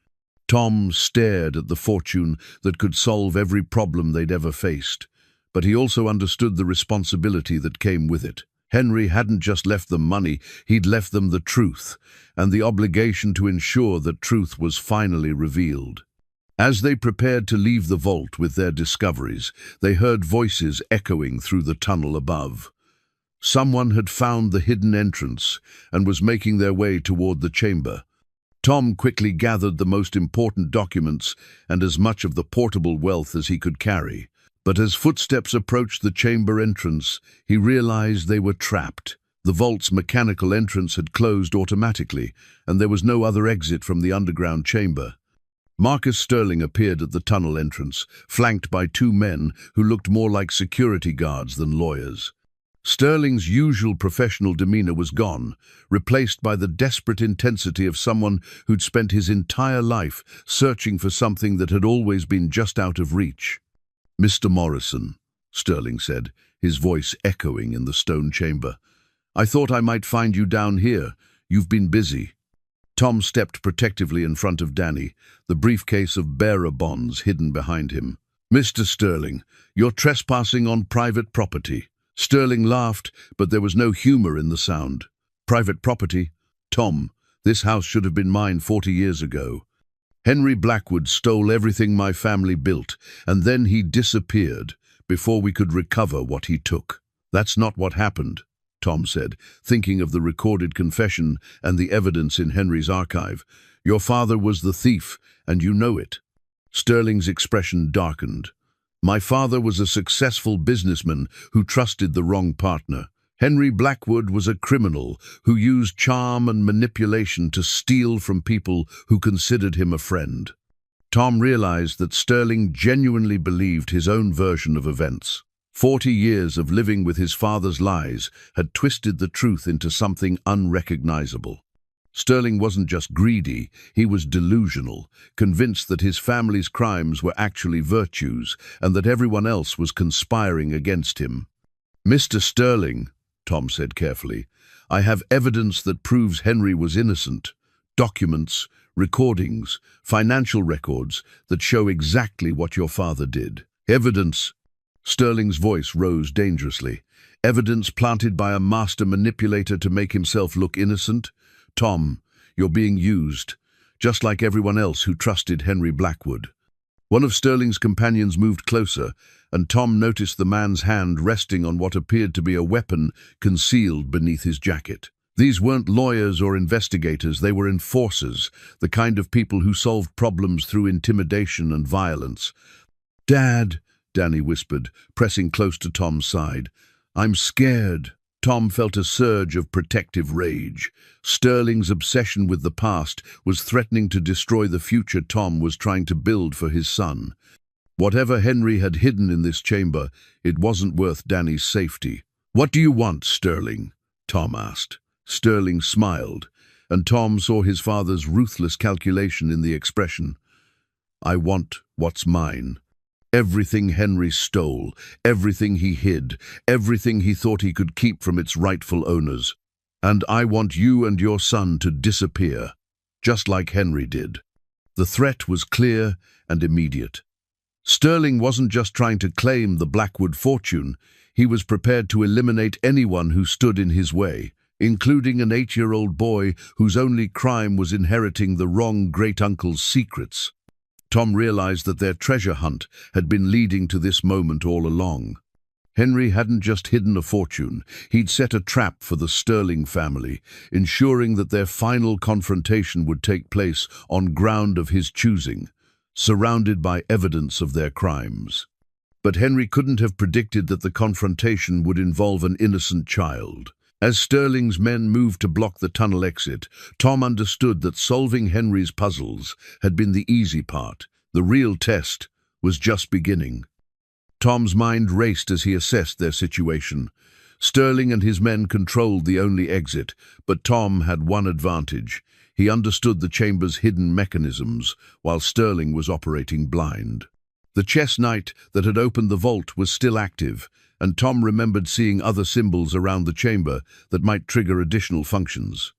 Tom stared at the fortune that could solve every problem they'd ever faced, but he also understood the responsibility that came with it. Henry hadn't just left them money, he'd left them the truth, and the obligation to ensure that truth was finally revealed. As they prepared to leave the vault with their discoveries, they heard voices echoing through the tunnel above. Someone had found the hidden entrance and was making their way toward the chamber. Tom quickly gathered the most important documents and as much of the portable wealth as he could carry. But as footsteps approached the chamber entrance, he realized they were trapped. The vault's mechanical entrance had closed automatically, and there was no other exit from the underground chamber. Marcus Sterling appeared at the tunnel entrance, flanked by 2 men who looked more like security guards than lawyers. Sterling's usual professional demeanor was gone, replaced by the desperate intensity of someone who'd spent his entire life searching for something that had always been just out of reach. "Mr. Morrison," Sterling said, his voice echoing in the stone chamber. "I thought I might find you down here. You've been busy." Tom stepped protectively in front of Danny, the briefcase of bearer bonds hidden behind him. "Mr. Sterling, you're trespassing on private property." Sterling laughed, but there was no humor in the sound. "Private property? Tom, this house should have been mine 40 years ago. Henry Blackwood stole everything my family built, and then he disappeared before we could recover what he took." "That's not what happened," Tom said, thinking of the recorded confession and the evidence in Henry's archive. "Your father was the thief, and you know it." Sterling's expression darkened. "My father was a successful businessman who trusted the wrong partner. Henry Blackwood was a criminal who used charm and manipulation to steal from people who considered him a friend." Tom realized that Sterling genuinely believed his own version of events. 40 years of living with his father's lies had twisted the truth into something unrecognizable. Sterling wasn't just greedy, he was delusional, convinced that his family's crimes were actually virtues and that everyone else was conspiring against him. "Mr. Sterling," Tom said carefully, "I have evidence that proves Henry was innocent. Documents, recordings, financial records that show exactly what your father did. Evidence." Sterling's voice rose dangerously. "Evidence planted by a master manipulator to make himself look innocent? Tom, you're being used, just like everyone else who trusted Henry Blackwood." One of Sterling's companions moved closer, and Tom noticed the man's hand resting on what appeared to be a weapon concealed beneath his jacket. These weren't lawyers or investigators, they were enforcers, the kind of people who solved problems through intimidation and violence. "Dad," Danny whispered, pressing close to Tom's side. "I'm scared." Tom felt a surge of protective rage. Sterling's obsession with the past was threatening to destroy the future Tom was trying to build for his son. Whatever Henry had hidden in this chamber, it wasn't worth Danny's safety. "What do you want, Sterling?" Tom asked. Sterling smiled, and Tom saw his father's ruthless calculation in the expression. "I want what's mine. Everything Henry stole, everything he hid, everything he thought he could keep from its rightful owners. And I want you and your son to disappear, just like Henry did." The threat was clear and immediate. Sterling wasn't just trying to claim the Blackwood fortune, he was prepared to eliminate anyone who stood in his way, including an 8-year-old boy whose only crime was inheriting the wrong great-uncle's secrets. Tom realized that their treasure hunt had been leading to this moment all along. Henry hadn't just hidden a fortune, he'd set a trap for the Sterling family, ensuring that their final confrontation would take place on ground of his choosing, surrounded by evidence of their crimes. But Henry couldn't have predicted that the confrontation would involve an innocent child. As Sterling's men moved to block the tunnel exit, Tom understood that solving Henry's puzzles had been the easy part. The real test was just beginning. Tom's mind raced as he assessed their situation. Sterling and his men controlled the only exit, but Tom had one advantage. He understood the chamber's hidden mechanisms, while Sterling was operating blind. The chess knight that had opened the vault was still active, and Tom remembered seeing other symbols around the chamber that might trigger additional functions.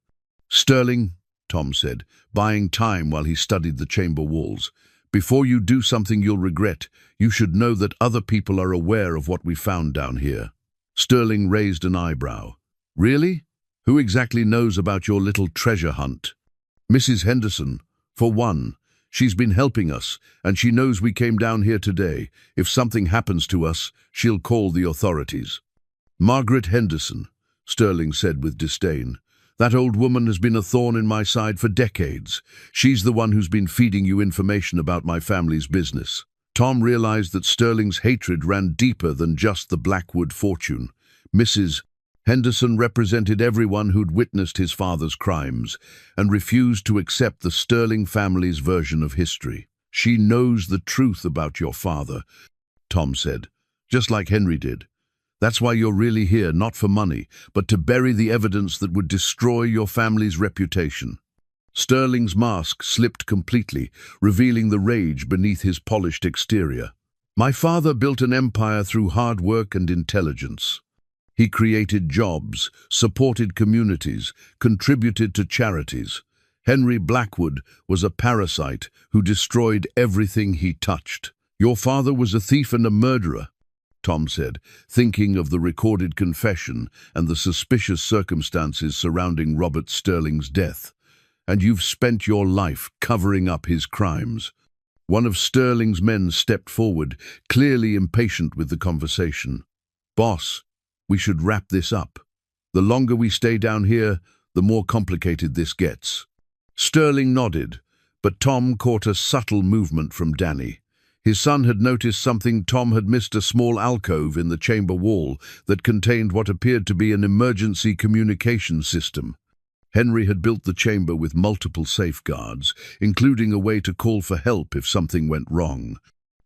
"Sterling," Tom said, buying time while he studied the chamber walls, "before you do something you'll regret, you should know that other people are aware of what we found down here." Sterling raised an eyebrow. "Really? Who exactly knows about your little treasure hunt?" "Mrs. Henderson, for one. She's been helping us, and she knows we came down here today. If something happens to us, she'll call the authorities." "Margaret Henderson," Sterling said with disdain. "That old woman has been a thorn in my side for decades. She's the one who's been feeding you information about my family's business." Tom realized that Sterling's hatred ran deeper than just the Blackwood fortune. Mrs. Henderson represented everyone who'd witnessed his father's crimes and refused to accept the Sterling family's version of history. "She knows the truth about your father," Tom said, "just like Henry did. That's why you're really here, not for money, but to bury the evidence that would destroy your family's reputation." Sterling's mask slipped completely, revealing the rage beneath his polished exterior. "My father built an empire through hard work and intelligence. He created jobs, supported communities, contributed to charities. Henry Blackwood was a parasite who destroyed everything he touched. Your father was a thief and a murderer," Tom said, thinking of the recorded confession and the suspicious circumstances surrounding Robert Sterling's death. "And you've spent your life covering up his crimes." One of Sterling's men stepped forward, clearly impatient with the conversation. "Boss, we should wrap this up. The longer we stay down here, the more complicated this gets." Sterling nodded, but Tom caught a subtle movement from Danny. His son had noticed something. Tom had missed a small alcove in the chamber wall that contained what appeared to be an emergency communication system. Henry had built the chamber with multiple safeguards, including a way to call for help if something went wrong.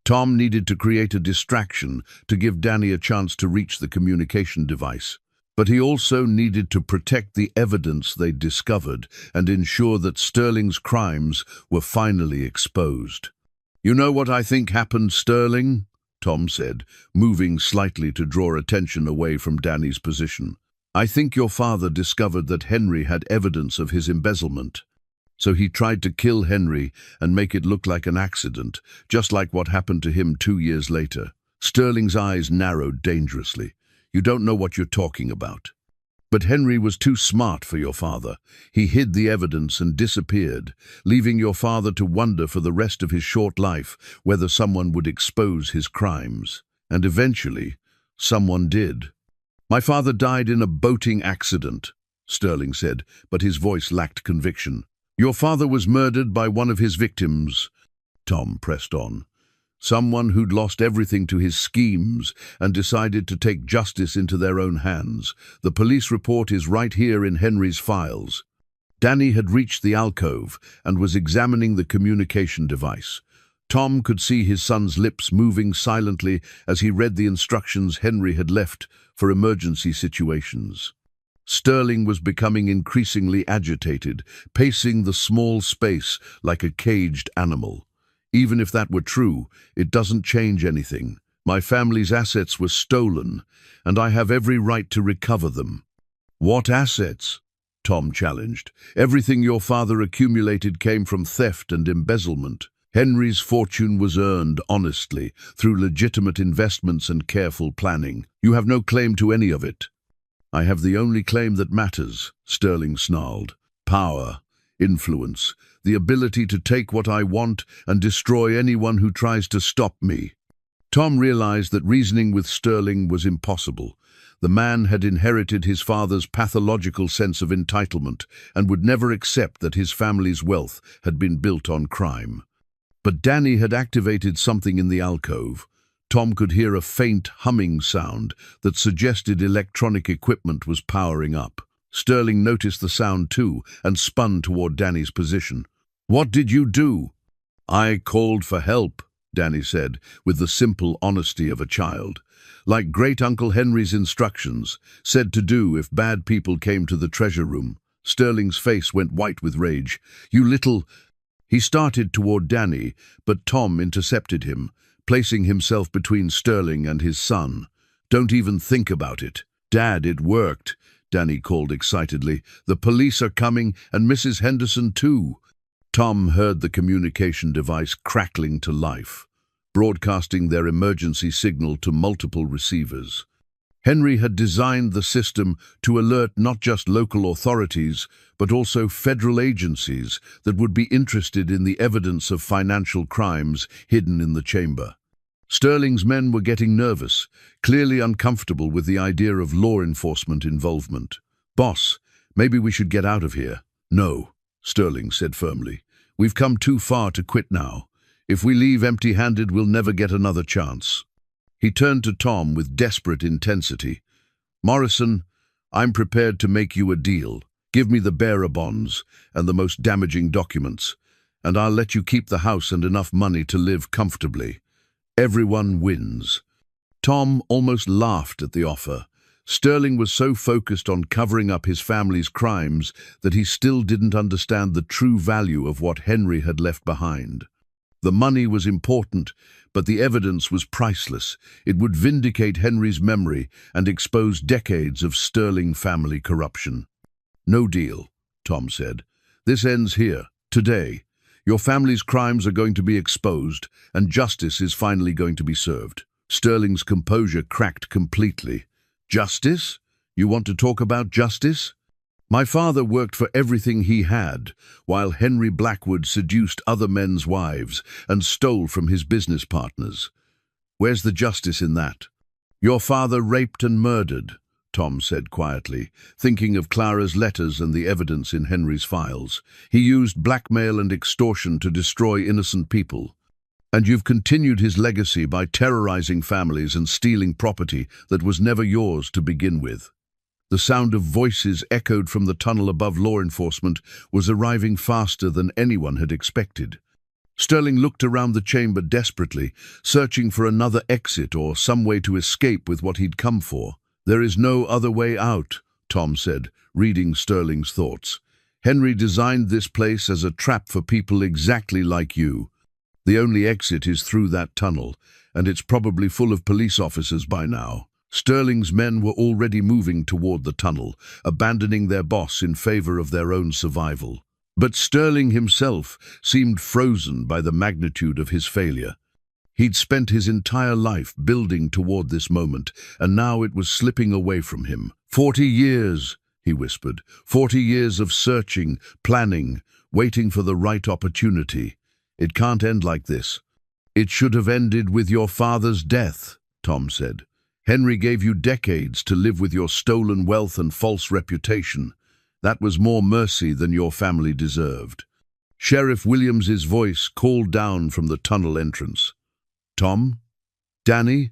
Tom needed to create a distraction to give Danny a chance to reach the communication device. But he also needed to protect the evidence they'd discovered and ensure that Sterling's crimes were finally exposed. "You know what I think happened, Sterling?" Tom said, moving slightly to draw attention away from Danny's position. "I think your father discovered that Henry had evidence of his embezzlement. So he tried to kill Henry and make it look like an accident, just like what happened to him 2 years later." Sterling's eyes narrowed dangerously. "You don't know what you're talking about." "But Henry was too smart for your father. He hid the evidence and disappeared, leaving your father to wonder for the rest of his short life whether someone would expose his crimes. And eventually, someone did." "My father died in a boating accident," Sterling said, but his voice lacked conviction. "Your father was murdered by one of his victims," Tom pressed on. someone who'd lost everything to his schemes and decided to take justice into their own hands. The police report is right here in Henry's files. Danny had reached the alcove and was examining the communication device. Tom could see his son's lips moving silently as he read the instructions Henry had left for emergency situations. Sterling was becoming increasingly agitated, pacing the small space like a caged animal. Even if that were true, it doesn't change anything. My family's assets were stolen, and I have every right to recover them. What assets? Tom challenged. Everything your father accumulated came from theft and embezzlement. Henry's fortune was earned honestly, through legitimate investments and careful planning. You have no claim to any of it. I have the only claim that matters, Sterling snarled. Power, influence, the ability to take what I want and destroy anyone who tries to stop me. Tom realized that reasoning with Sterling was impossible. The man had inherited his father's pathological sense of entitlement and would never accept that his family's wealth had been built on crime. But Danny had activated something in the alcove. Tom could hear a faint humming sound that suggested electronic equipment was powering up. Sterling noticed the sound too and spun toward Danny's position. "What did you do?" "I called for help," Danny said, with the simple honesty of a child. Like Great-Uncle Henry's instructions, said to do if bad people came to the treasure room. Sterling's face went white with rage. "You little—" He started toward Danny, but Tom intercepted him, placing himself between Sterling and his son. "Don't even think about it." "Dad, it worked," Danny called excitedly. "The police are coming, and Mrs. Henderson too." Tom heard the communication device crackling to life, broadcasting their emergency signal to multiple receivers. Henry had designed the system to alert not just local authorities, but also federal agencies that would be interested in the evidence of financial crimes hidden in the chamber. Sterling's men were getting nervous, clearly uncomfortable with the idea of law enforcement involvement. "Boss, maybe we should get out of here." "No," Sterling said firmly. "We've come too far to quit now. If we leave empty-handed, we'll never get another chance." He turned to Tom with desperate intensity. "Morrison, I'm prepared to make you a deal. Give me the bearer bonds and the most damaging documents, and I'll let you keep the house and enough money to live comfortably. Everyone wins." Tom almost laughed at the offer. Sterling was so focused on covering up his family's crimes that he still didn't understand the true value of what Henry had left behind. The money was important, but the evidence was priceless. It would vindicate Henry's memory and expose decades of Sterling family corruption. "No deal," Tom said. "This ends here, today. Your family's crimes are going to be exposed, and justice is finally going to be served." Sterling's composure cracked completely. "Justice? You want to talk about justice? My father worked for everything he had, while Henry Blackwood seduced other men's wives and stole from his business partners. Where's the justice in that?" "Your father raped and murdered," Tom said quietly, thinking of Clara's letters and the evidence in Henry's files. "He used blackmail and extortion to destroy innocent people. And you've continued his legacy by terrorizing families and stealing property that was never yours to begin with." The sound of voices echoed from the tunnel above. Law enforcement was arriving faster than anyone had expected. Sterling looked around the chamber desperately, searching for another exit or some way to escape with what he'd come for. "There is no other way out," Tom said, reading Sterling's thoughts. "Henry designed this place as a trap for people exactly like you. The only exit is through that tunnel, and it's probably full of police officers by now." Sterling's men were already moving toward the tunnel, abandoning their boss in favor of their own survival. But Sterling himself seemed frozen by the magnitude of his failure. He'd spent his entire life building toward this moment, and now it was slipping away from him. 40 years, he whispered. 40 years of searching, planning, waiting for the right opportunity. It can't end like this. "It should have ended with your father's death," Tom said. "Henry gave you decades to live with your stolen wealth and false reputation. That was more mercy than your family deserved." Sheriff Williams's voice called down from the tunnel entrance. Tom? Danny?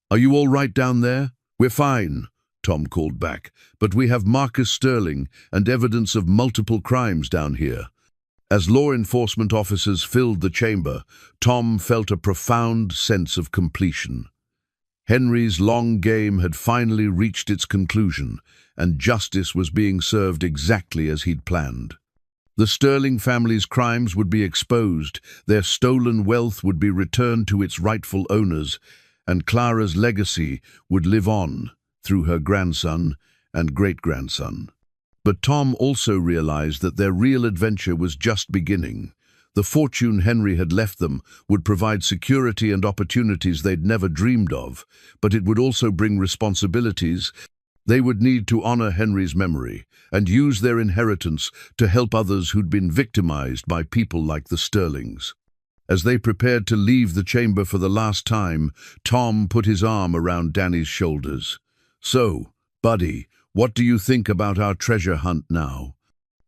Are you all right down there? We're fine, Tom called back, but we have Marcus Sterling and evidence of multiple crimes down here. As law enforcement officers filled the chamber, Tom felt a profound sense of completion. Henry's long game had finally reached its conclusion, and justice was being served exactly as he'd planned. The Sterling family's crimes would be exposed, their stolen wealth would be returned to its rightful owners, and Clara's legacy would live on through her grandson and great-grandson. But Tom also realized that their real adventure was just beginning. The fortune Henry had left them would provide security and opportunities they'd never dreamed of, but it would also bring responsibilities. They would need to honor Henry's memory and use their inheritance to help others who'd been victimized by people like the Sterlings. As they prepared to leave the chamber for the last time, Tom put his arm around Danny's shoulders. "So, buddy, what do you think about our treasure hunt now?"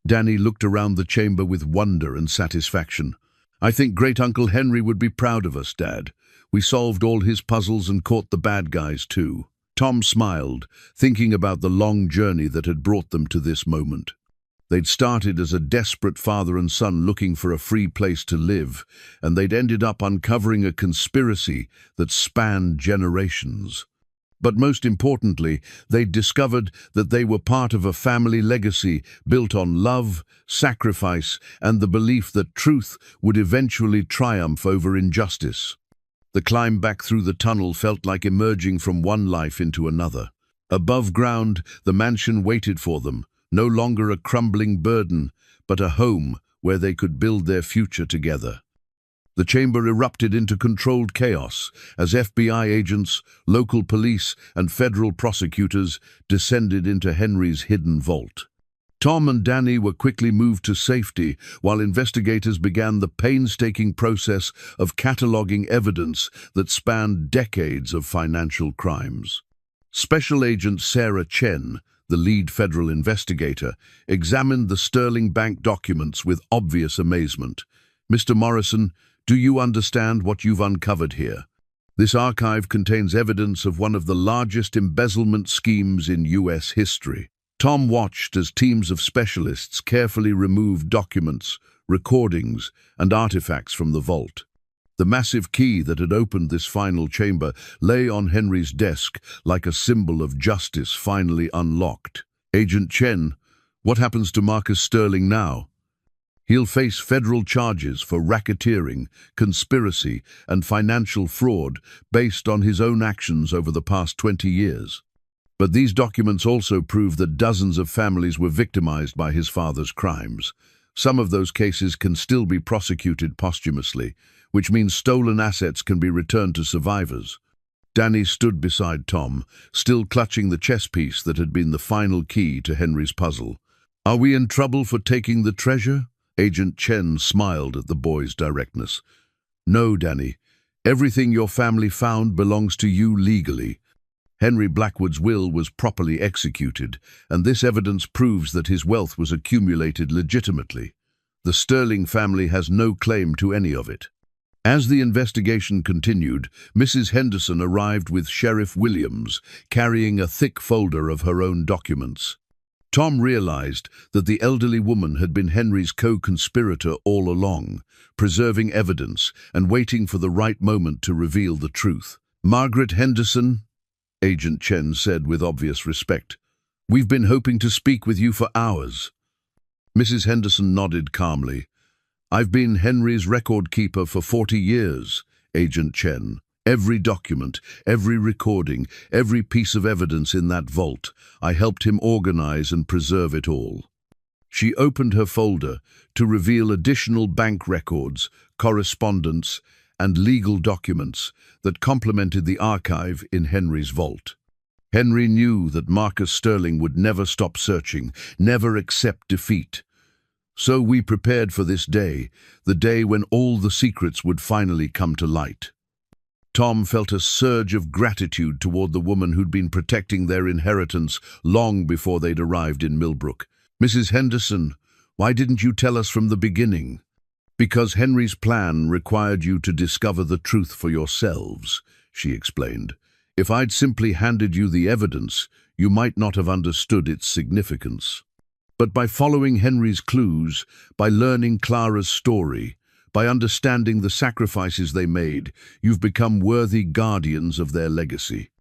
Danny looked around the chamber with wonder and satisfaction. "I think Great-Uncle Henry would be proud of us, Dad. We solved all his puzzles and caught the bad guys too." Tom smiled, thinking about the long journey that had brought them to this moment. They'd started as a desperate father and son looking for a free place to live, and they'd ended up uncovering a conspiracy that spanned generations. But most importantly, they'd discovered that they were part of a family legacy built on love, sacrifice, and the belief that truth would eventually triumph over injustice. The climb back through the tunnel felt like emerging from one life into another. Above ground, the mansion waited for them, no longer a crumbling burden, but a home where they could build their future together. The chamber erupted into controlled chaos as FBI agents, local police, and federal prosecutors descended into Henry's hidden vault. Tom and Danny were quickly moved to safety while investigators began the painstaking process of cataloging evidence that spanned decades of financial crimes. Special Agent Sarah Chen, the lead federal investigator, examined the Sterling Bank documents with obvious amazement. "Mr. Morrison, do you understand what you've uncovered here? This archive contains evidence of one of the largest embezzlement schemes in U.S. history." Tom watched as teams of specialists carefully removed documents, recordings, and artifacts from the vault. The massive key that had opened this final chamber lay on Henry's desk like a symbol of justice finally unlocked. "Agent Chen, what happens to Marcus Sterling now?" "He'll face federal charges for racketeering, conspiracy, and financial fraud based on his own actions over the past 20 years. But these documents also prove that dozens of families were victimized by his father's crimes. Some of those cases can still be prosecuted posthumously, which means stolen assets can be returned to survivors." Danny stood beside Tom, still clutching the chess piece that had been the final key to Henry's puzzle. "Are we in trouble for taking the treasure?" Agent Chen smiled at the boy's directness. "No, Danny. Everything your family found belongs to you legally. Henry Blackwood's will was properly executed, and this evidence proves that his wealth was accumulated legitimately. The Sterling family has no claim to any of it." As the investigation continued, Mrs. Henderson arrived with Sheriff Williams, carrying a thick folder of her own documents. Tom realized that the elderly woman had been Henry's co-conspirator all along, preserving evidence and waiting for the right moment to reveal the truth. "Margaret Henderson," Agent Chen said with obvious respect, "we've been hoping to speak with you for hours." Mrs. Henderson nodded calmly. "I've been Henry's record keeper for 40 years, Agent Chen. Every document, every recording, every piece of evidence in that vault, I helped him organize and preserve it all." She opened her folder to reveal additional bank records, correspondence, and legal documents that complemented the archive in Henry's vault. Henry knew that Marcus Sterling would never stop searching, never accept defeat. So we prepared for this day, the day when all the secrets would finally come to light. Tom felt a surge of gratitude toward the woman who'd been protecting their inheritance long before they'd arrived in Millbrook. "Mrs. Henderson, why didn't you tell us from the beginning?" Because Henry's plan required you to discover the truth for yourselves, she explained. If I'd simply handed you the evidence, you might not have understood its significance. But by following Henry's clues, by learning Clara's story, by understanding the sacrifices they made, you've become worthy guardians of their legacy.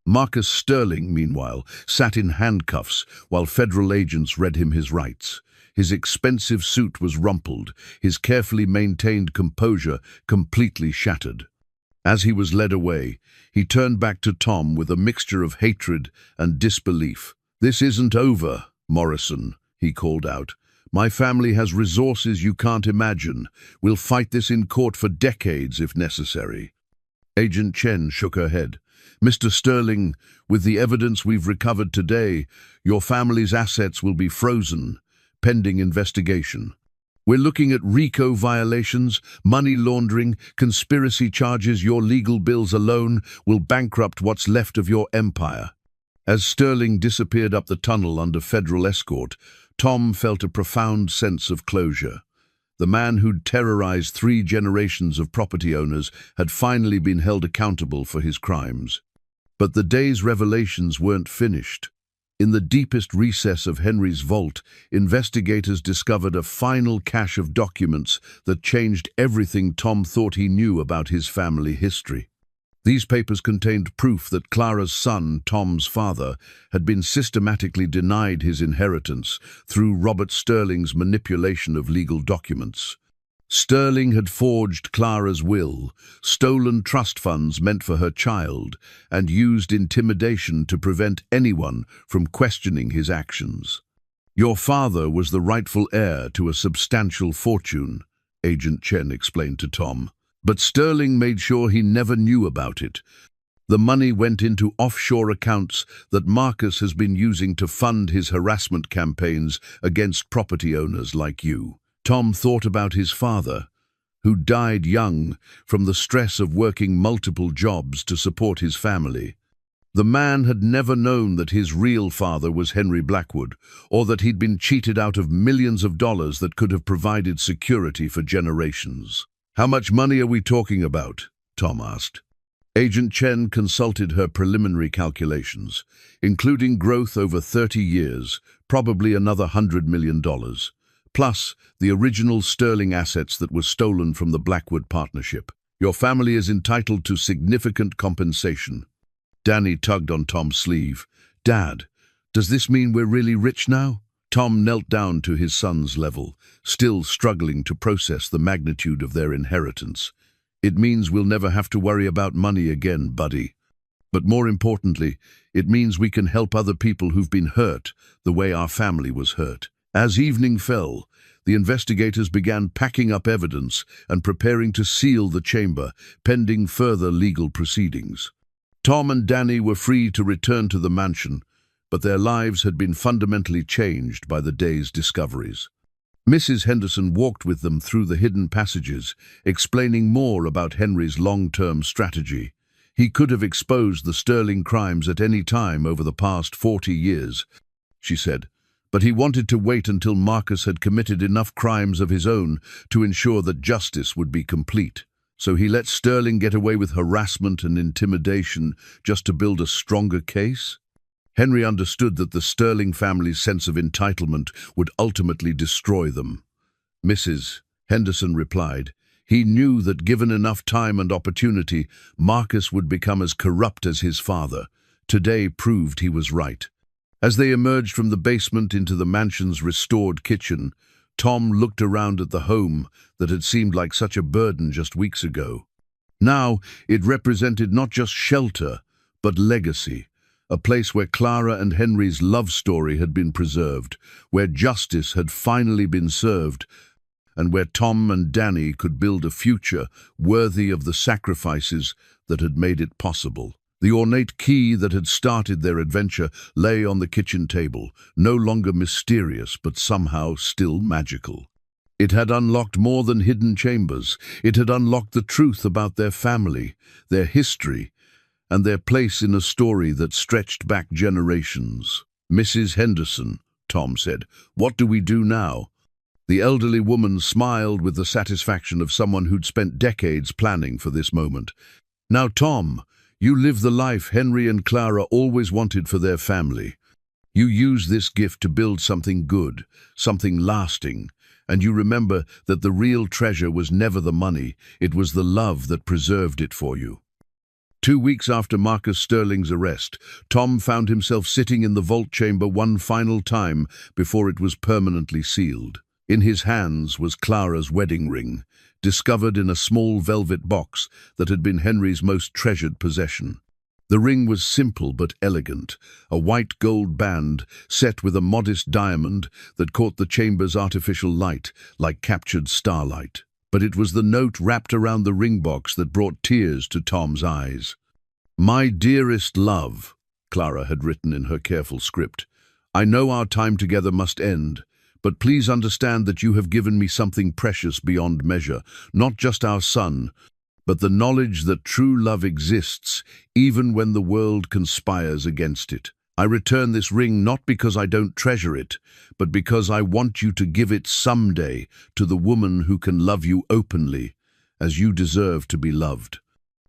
Marcus Sterling, meanwhile, sat in handcuffs while federal agents read him his rights. His expensive suit was rumpled, his carefully maintained composure completely shattered. As he was led away, he turned back to Tom with a mixture of hatred and disbelief. "This isn't over, Morrison," he called out. "My family has resources you can't imagine. We'll fight this in court for decades if necessary." Agent Chen shook her head. "Mr. Sterling, with the evidence we've recovered today, your family's assets will be frozen, pending investigation. We're looking at RICO violations, money laundering, conspiracy charges. Your legal bills alone will bankrupt what's left of your empire." As Sterling disappeared up the tunnel under federal escort, Tom felt a profound sense of closure. The man who'd terrorized 3 generations of property owners had finally been held accountable for his crimes. But the day's revelations weren't finished. In the deepest recess of Henry's vault, investigators discovered a final cache of documents that changed everything Tom thought he knew about his family history. These papers contained proof that Clara's son, Tom's father, had been systematically denied his inheritance through Robert Sterling's manipulation of legal documents. Sterling had forged Clara's will, stolen trust funds meant for her child, and used intimidation to prevent anyone from questioning his actions. "Your father was the rightful heir to a substantial fortune," Agent Chen explained to Tom. "But Sterling made sure he never knew about it. The money went into offshore accounts that Marcus has been using to fund his harassment campaigns against property owners like you." Tom thought about his father, who died young from the stress of working multiple jobs to support his family. The man had never known that his real father was Henry Blackwood, or that he'd been cheated out of millions of dollars that could have provided security for generations. "How much money are we talking about?" Tom asked. Agent Chen consulted her preliminary calculations, including growth over 30 years, probably another $100 million. Plus the original Sterling assets that were stolen from the Blackwood partnership. "Your family is entitled to significant compensation." Danny tugged on Tom's sleeve. "Dad, does this mean we're really rich now?" Tom knelt down to his son's level, still struggling to process the magnitude of their inheritance. "It means we'll never have to worry about money again, buddy. But more importantly, it means we can help other people who've been hurt the way our family was hurt." As evening fell, the investigators began packing up evidence and preparing to seal the chamber, pending further legal proceedings. Tom and Danny were free to return to the mansion, but their lives had been fundamentally changed by the day's discoveries. Mrs. Henderson walked with them through the hidden passages, explaining more about Henry's long-term strategy. He could have exposed the Sterling crimes at any time over the past 40 years, she said, but he wanted to wait until Marcus had committed enough crimes of his own to ensure that justice would be complete. So he let Sterling get away with harassment and intimidation just to build a stronger case? Henry understood that the Sterling family's sense of entitlement would ultimately destroy them. Mrs. Henderson replied, "He knew that given enough time and opportunity, Marcus would become as corrupt as his father. Today proved he was right." As they emerged from the basement into the mansion's restored kitchen, Tom looked around at the home that had seemed like such a burden just weeks ago. Now it represented not just shelter, but legacy, a place where Clara and Henry's love story had been preserved, where justice had finally been served, and where Tom and Danny could build a future worthy of the sacrifices that had made it possible. The ornate key that had started their adventure lay on the kitchen table, no longer mysterious but somehow still magical. It had unlocked more than hidden chambers. It had unlocked the truth about their family, their history, and their place in a story that stretched back generations. "Mrs. Henderson," Tom said, "what do we do now?" The elderly woman smiled with the satisfaction of someone who'd spent decades planning for this moment. "Now, Tom, you live the life Henry and Clara always wanted for their family. You use this gift to build something good, something lasting, and you remember that the real treasure was never the money, it was the love that preserved it for you." 2 weeks after Marcus Sterling's arrest, Tom found himself sitting in the vault chamber one final time before it was permanently sealed. In his hands was Clara's wedding ring, discovered in a small velvet box that had been Henry's most treasured possession. The ring was simple but elegant, a white gold band set with a modest diamond that caught the chamber's artificial light like captured starlight. But it was the note wrapped around the ring box that brought tears to Tom's eyes. "My dearest love," Clara had written in her careful script, "I know our time together must end, but please understand that you have given me something precious beyond measure, not just our son, but the knowledge that true love exists even when the world conspires against it. I return this ring not because I don't treasure it, but because I want you to give it someday to the woman who can love you openly, as you deserve to be loved.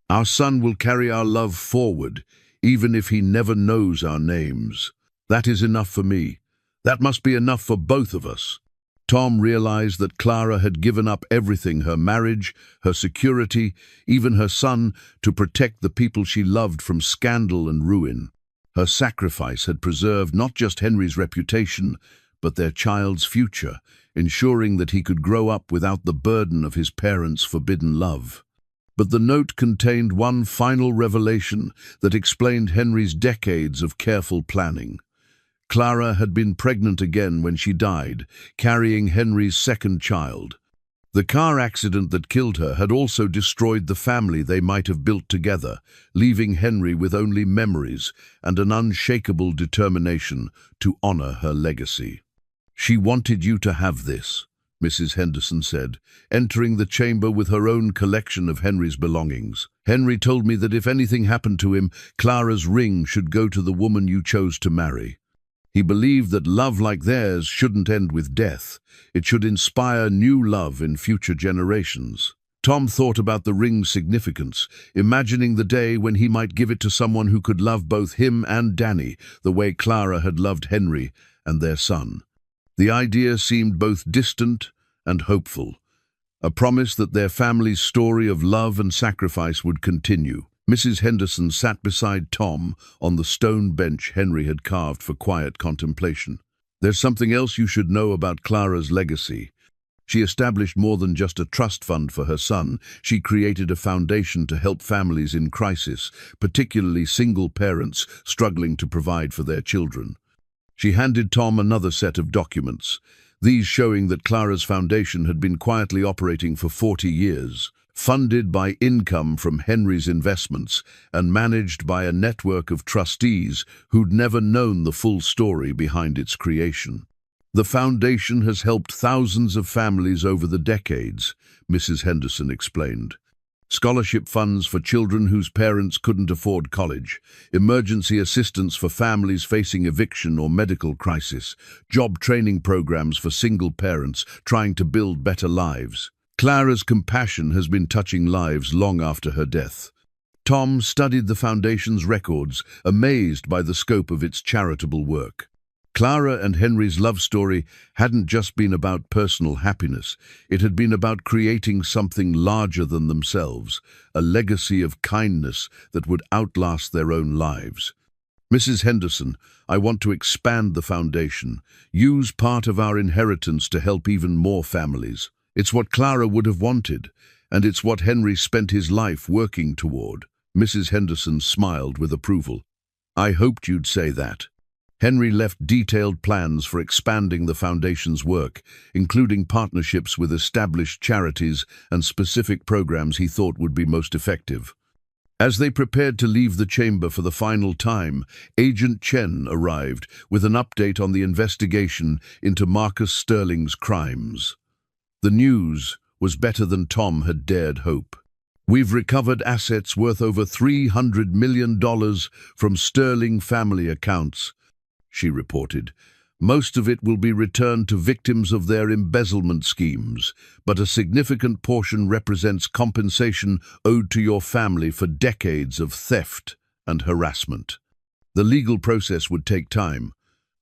Our son will carry our love forward, even if he never knows our names. That is enough for me. That must be enough for both of us." Tom realized that Clara had given up everything, her marriage, her security, even her son, to protect the people she loved from scandal and ruin. Her sacrifice had preserved not just Henry's reputation, but their child's future, ensuring that he could grow up without the burden of his parents' forbidden love. But the note contained one final revelation that explained Henry's decades of careful planning. Clara had been pregnant again when she died, carrying Henry's second child. The car accident that killed her had also destroyed the family they might have built together, leaving Henry with only memories and an unshakable determination to honor her legacy. "She wanted you to have this," Mrs. Henderson said, entering the chamber with her own collection of Henry's belongings. "Henry told me that if anything happened to him, Clara's ring should go to the woman you chose to marry. He believed that love like theirs shouldn't end with death. It should inspire new love in future generations." Tom thought about the ring's significance, imagining the day when he might give it to someone who could love both him and Danny the way Clara had loved Henry and their son. The idea seemed both distant and hopeful, a promise that their family's story of love and sacrifice would continue. Mrs. Henderson sat beside Tom on the stone bench Henry had carved for quiet contemplation. "There's something else you should know about Clara's legacy. She established more than just a trust fund for her son. She created a foundation to help families in crisis, particularly single parents struggling to provide for their children." She handed Tom another set of documents, these showing that Clara's foundation had been quietly operating for 40 years. Funded by income from Henry's investments and managed by a network of trustees who'd never known the full story behind its creation. "The foundation has helped thousands of families over the decades," Mrs. Henderson explained. "Scholarship funds for children whose parents couldn't afford college, emergency assistance for families facing eviction or medical crisis, job training programs for single parents trying to build better lives. Clara's compassion has been touching lives long after her death." Tom studied the foundation's records, amazed by the scope of its charitable work. Clara and Henry's love story hadn't just been about personal happiness. It had been about creating something larger than themselves, a legacy of kindness that would outlast their own lives. "Mrs. Henderson, I want to expand the foundation, use part of our inheritance to help even more families. It's what Clara would have wanted, and it's what Henry spent his life working toward." Mrs. Henderson smiled with approval. "I hoped you'd say that." Henry left detailed plans for expanding the foundation's work, including partnerships with established charities and specific programs he thought would be most effective. As they prepared to leave the chamber for the final time, Agent Chen arrived with an update on the investigation into Marcus Sterling's crimes. The news was better than Tom had dared hope. "We've recovered assets worth over $300 million from Sterling family accounts," she reported. Most of it will be returned to victims of their embezzlement schemes, but a significant portion represents compensation owed to your family for decades of theft and harassment. The legal process would take time,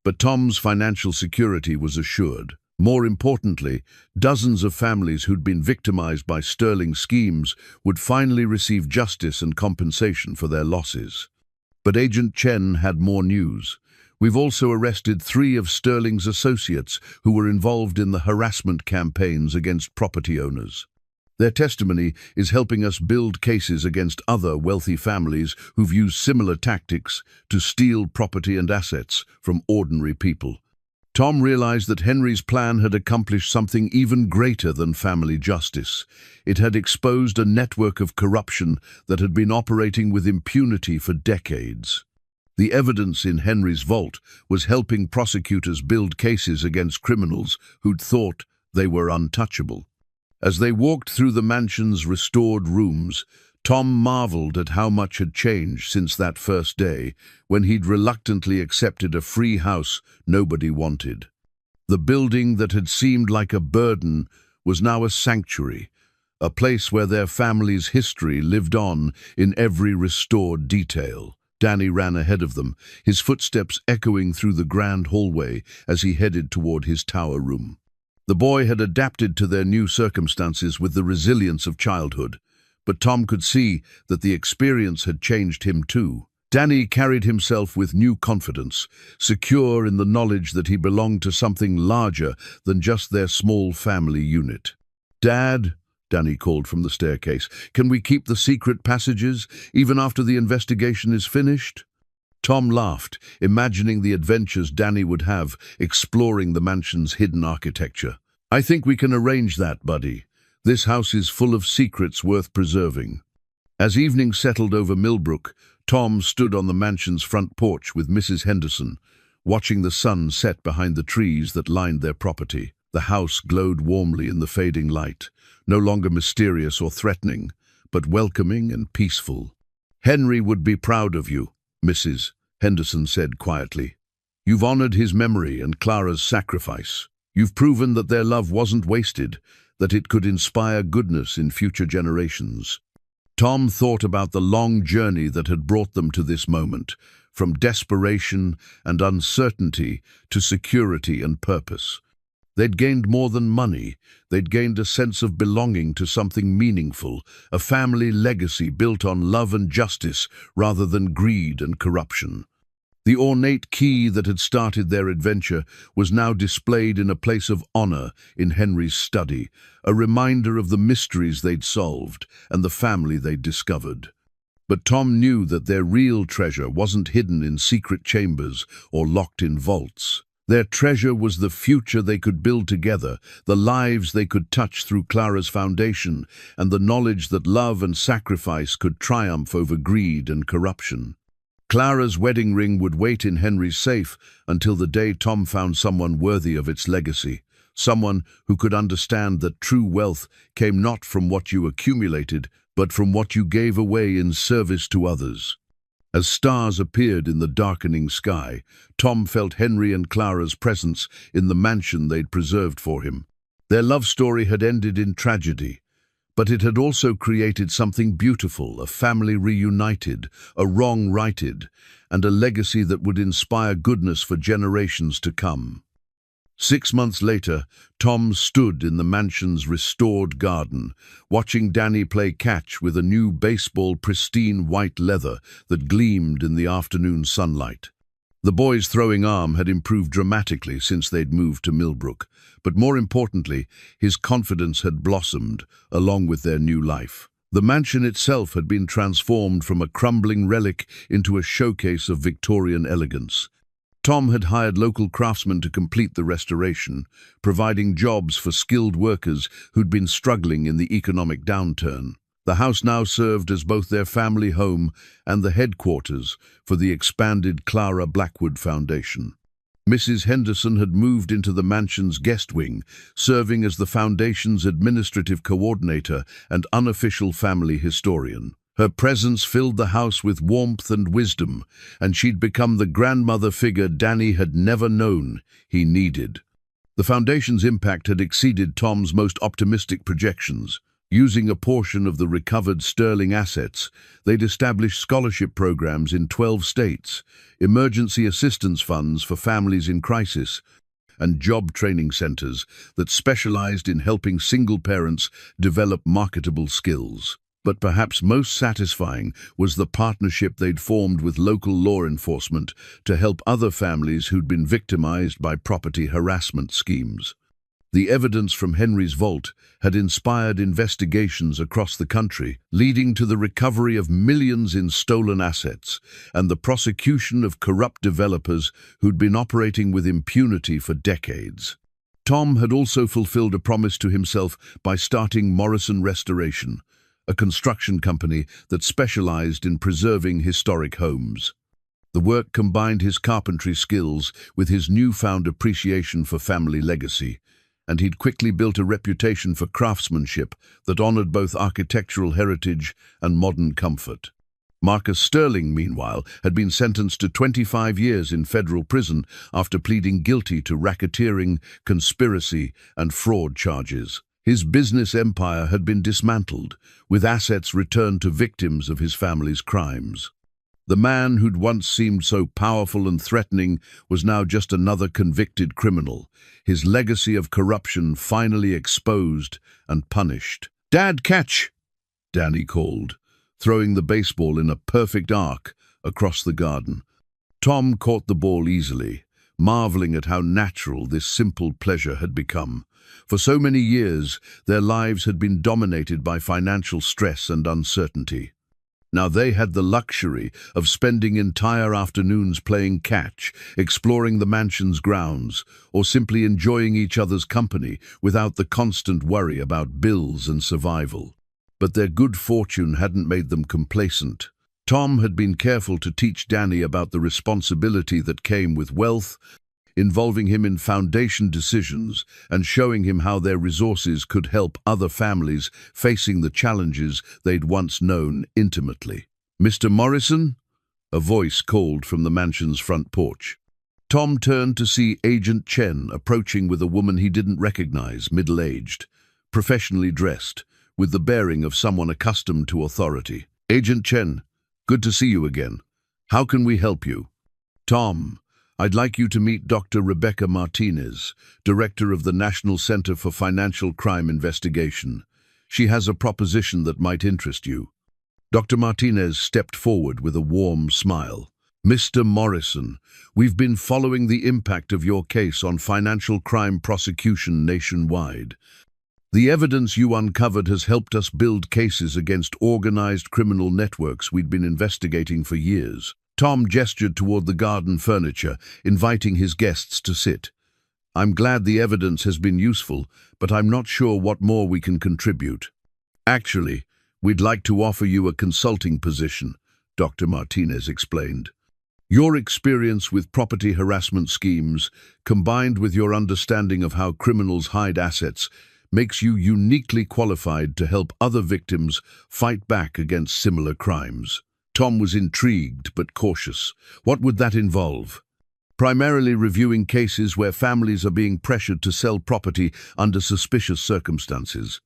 but Tom's financial security was assured. More importantly, dozens of families who'd been victimized by Sterling's schemes would finally receive justice and compensation for their losses. But Agent Chen had more news. We've also arrested 3 of Sterling's associates who were involved in the harassment campaigns against property owners. Their testimony is helping us build cases against other wealthy families who've used similar tactics to steal property and assets from ordinary people. Tom realized that Henry's plan had accomplished something even greater than family justice. It had exposed a network of corruption that had been operating with impunity for decades. The evidence in Henry's vault was helping prosecutors build cases against criminals who'd thought they were untouchable. As they walked through the mansion's restored rooms, Tom marveled at how much had changed since that first day, when he'd reluctantly accepted a free house nobody wanted. The building that had seemed like a burden was now a sanctuary, a place where their family's history lived on in every restored detail. Danny ran ahead of them, his footsteps echoing through the grand hallway as he headed toward his tower room. The boy had adapted to their new circumstances with the resilience of childhood, but Tom could see that the experience had changed him too. Danny carried himself with new confidence, secure in the knowledge that he belonged to something larger than just their small family unit. "Dad," Danny called from the staircase, "can we keep the secret passages, even after the investigation is finished?" Tom laughed, imagining the adventures Danny would have exploring the mansion's hidden architecture. "I think we can arrange that, buddy. This house is full of secrets worth preserving." As evening settled over Millbrook, Tom stood on the mansion's front porch with Mrs. Henderson, watching the sun set behind the trees that lined their property. The house glowed warmly in the fading light, no longer mysterious or threatening, but welcoming and peaceful. "Henry would be proud of you," Mrs. Henderson said quietly. "You've honored his memory and Clara's sacrifice. You've proven that their love wasn't wasted, that it could inspire goodness in future generations." Tom thought about the long journey that had brought them to this moment, from desperation and uncertainty to security and purpose. They'd gained more than money. They'd gained a sense of belonging to something meaningful, a family legacy built on love and justice rather than greed and corruption. The ornate key that had started their adventure was now displayed in a place of honor in Henry's study, a reminder of the mysteries they'd solved and the family they'd discovered. But Tom knew that their real treasure wasn't hidden in secret chambers or locked in vaults. Their treasure was the future they could build together, the lives they could touch through Clara's foundation, and the knowledge that love and sacrifice could triumph over greed and corruption. Clara's wedding ring would wait in Henry's safe until the day Tom found someone worthy of its legacy, someone who could understand that true wealth came not from what you accumulated, but from what you gave away in service to others. As stars appeared in the darkening sky, Tom felt Henry and Clara's presence in the mansion they'd preserved for him. Their love story had ended in tragedy, but it had also created something beautiful, a family reunited, a wrong righted, and a legacy that would inspire goodness for generations to come. 6 months later, Tom stood in the mansion's restored garden, watching Danny play catch with a new baseball pristine white leather that gleamed in the afternoon sunlight. The boy's throwing arm had improved dramatically since they'd moved to Millbrook, but more importantly, his confidence had blossomed along with their new life. The mansion itself had been transformed from a crumbling relic into a showcase of Victorian elegance. Tom had hired local craftsmen to complete the restoration, providing jobs for skilled workers who'd been struggling in the economic downturn. The house now served as both their family home and the headquarters for the expanded Clara Blackwood Foundation. Mrs. Henderson had moved into the mansion's guest wing, serving as the foundation's administrative coordinator and unofficial family historian. Her presence filled the house with warmth and wisdom, and she'd become the grandmother figure Danny had never known he needed. The foundation's impact had exceeded Tom's most optimistic projections. Using a portion of the recovered sterling assets, they'd established scholarship programs in 12 states, emergency assistance funds for families in crisis, and job training centers that specialized in helping single parents develop marketable skills. But perhaps most satisfying was the partnership they'd formed with local law enforcement to help other families who'd been victimized by property harassment schemes. The evidence from Henry's vault had inspired investigations across the country, leading to the recovery of millions in stolen assets and the prosecution of corrupt developers who'd been operating with impunity for decades. Tom had also fulfilled a promise to himself by starting Morrison Restoration, a construction company that specialized in preserving historic homes. The work combined his carpentry skills with his newfound appreciation for family legacy, and he'd quickly built a reputation for craftsmanship that honored both architectural heritage and modern comfort. Marcus Sterling, meanwhile, had been sentenced to 25 years in federal prison after pleading guilty to racketeering, conspiracy, and fraud charges. His business empire had been dismantled, with assets returned to victims of his family's crimes. The man who'd once seemed so powerful and threatening was now just another convicted criminal, his legacy of corruption finally exposed and punished. "Dad, catch!" Danny called, throwing the baseball in a perfect arc across the garden. Tom caught the ball easily, marveling at how natural this simple pleasure had become. For so many years, their lives had been dominated by financial stress and uncertainty. Now they had the luxury of spending entire afternoons playing catch, exploring the mansion's grounds, or simply enjoying each other's company without the constant worry about bills and survival. But their good fortune hadn't made them complacent. Tom had been careful to teach Danny about the responsibility that came with wealth, involving him in foundation decisions and showing him how their resources could help other families facing the challenges they'd once known intimately. "Mr. Morrison?" A voice called from the mansion's front porch. Tom turned to see Agent Chen approaching with a woman he didn't recognize, middle-aged, professionally dressed, with the bearing of someone accustomed to authority. "Agent Chen, good to see you again. How can we help you?" "Tom, I'd like you to meet Dr. Rebecca Martinez, Director of the National Center for Financial Crime Investigation. She has a proposition that might interest you." Dr. Martinez stepped forward with a warm smile. "Mr. Morrison, we've been following the impact of your case on financial crime prosecution nationwide. The evidence you uncovered has helped us build cases against organized criminal networks we'd been investigating for years." Tom gestured toward the garden furniture, inviting his guests to sit. "I'm glad the evidence has been useful, but I'm not sure what more we can contribute." "Actually, we'd like to offer you a consulting position," Dr. Martinez explained. "Your experience with property harassment schemes, combined with your understanding of how criminals hide assets, makes you uniquely qualified to help other victims fight back against similar crimes." Tom was intrigued but cautious. "What would that involve?" "Primarily reviewing cases where families are being pressured to sell property under suspicious circumstances.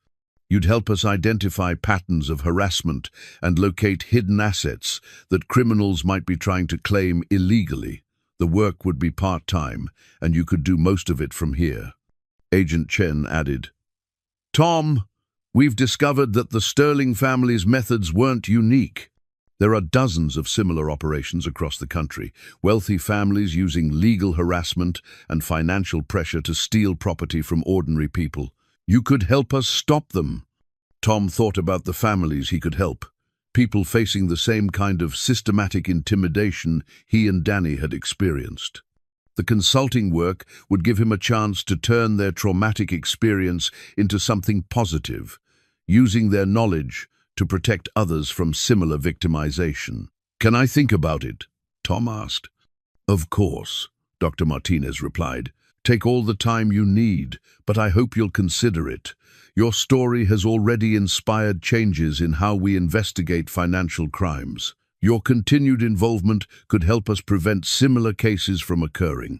You'd help us identify patterns of harassment and locate hidden assets that criminals might be trying to claim illegally. The work would be part-time, and you could do most of it from here." Agent Chen added, "Tom, we've discovered that the Sterling family's methods weren't unique. There are dozens of similar operations across the country, wealthy families using legal harassment and financial pressure to steal property from ordinary people. You could help us stop them." Tom thought about the families he could help, people facing the same kind of systematic intimidation he and Danny had experienced. The consulting work would give him a chance to turn their traumatic experience into something positive, using their knowledge to protect others from similar victimization. "Can I think about it?" Tom asked. "Of course," Dr. Martinez replied. Take all the time you need, but I hope you'll consider it. Your story has already inspired changes in how we investigate financial crimes. Your continued involvement could help us prevent similar cases from occurring.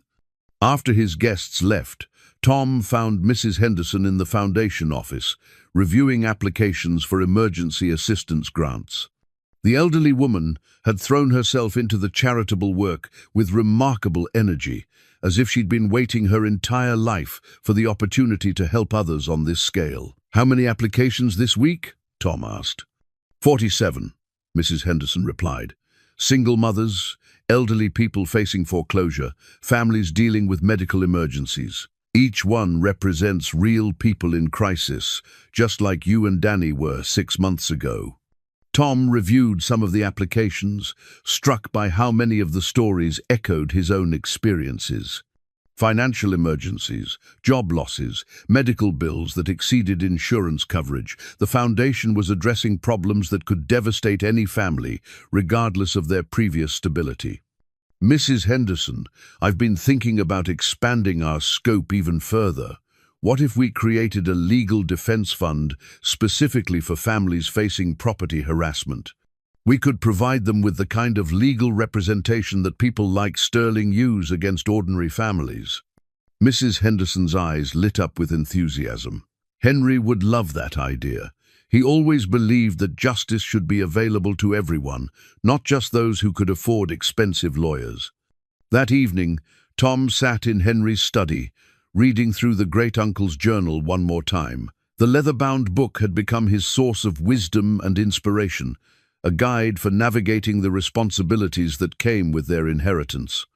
After his guests left, Tom found Mrs. Henderson in the foundation office, reviewing applications for emergency assistance grants. The elderly woman had thrown herself into the charitable work with remarkable energy, as if she'd been waiting her entire life for the opportunity to help others on this scale. "How many applications this week?" Tom asked. 47, Mrs. Henderson replied. Single mothers, elderly people facing foreclosure, families dealing with medical emergencies. Each one represents real people in crisis, just like you and Danny were 6 months ago. Tom reviewed some of the applications, struck by how many of the stories echoed his own experiences. Financial emergencies, job losses, medical bills that exceeded insurance coverage. The foundation was addressing problems that could devastate any family, regardless of their previous stability. "Mrs. Henderson, I've been thinking about expanding our scope even further. What if we created a legal defense fund specifically for families facing property harassment? We could provide them with the kind of legal representation that people like Sterling use against ordinary families." Mrs. Henderson's eyes lit up with enthusiasm. Henry would love that idea. He always believed that justice should be available to everyone, not just those who could afford expensive lawyers. That evening, Tom sat in Henry's study, reading through the great-uncle's journal one more time. The leather-bound book had become his source of wisdom and inspiration, a guide for navigating the responsibilities that came with their inheritance.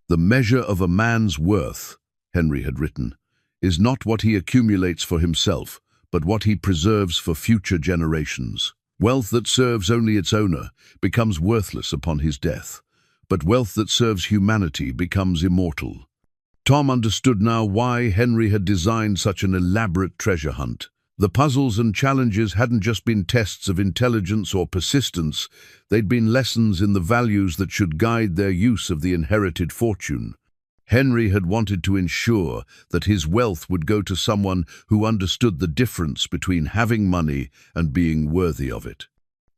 "The measure of a man's worth," Henry had written, "is not what he accumulates for himself, but what he preserves for future generations. Wealth that serves only its owner becomes worthless upon his death, but wealth that serves humanity becomes immortal." Tom understood now why Henry had designed such an elaborate treasure hunt. The puzzles and challenges hadn't just been tests of intelligence or persistence, they'd been lessons in the values that should guide their use of the inherited fortune. Henry had wanted to ensure that his wealth would go to someone who understood the difference between having money and being worthy of it.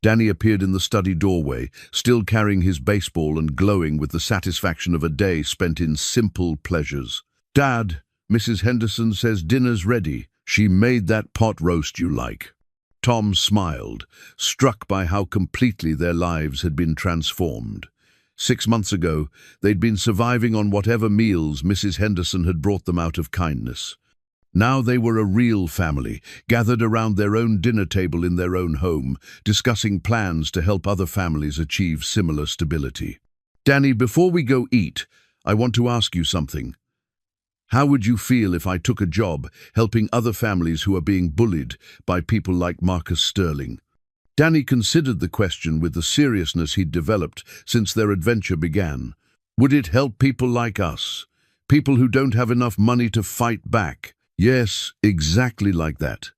Danny appeared in the study doorway, still carrying his baseball and glowing with the satisfaction of a day spent in simple pleasures. "Dad, Mrs. Henderson says dinner's ready. She made that pot roast you like." Tom smiled, struck by how completely their lives had been transformed. 6 months ago, they'd been surviving on whatever meals Mrs. Henderson had brought them out of kindness. Now they were a real family, gathered around their own dinner table in their own home, discussing plans to help other families achieve similar stability. "Danny, before we go eat, I want to ask you something. How would you feel if I took a job helping other families who are being bullied by people like Marcus Sterling?" Danny considered the question with the seriousness he'd developed since their adventure began. "Would it help people like us? People who don't have enough money to fight back?" "Yes, exactly like that."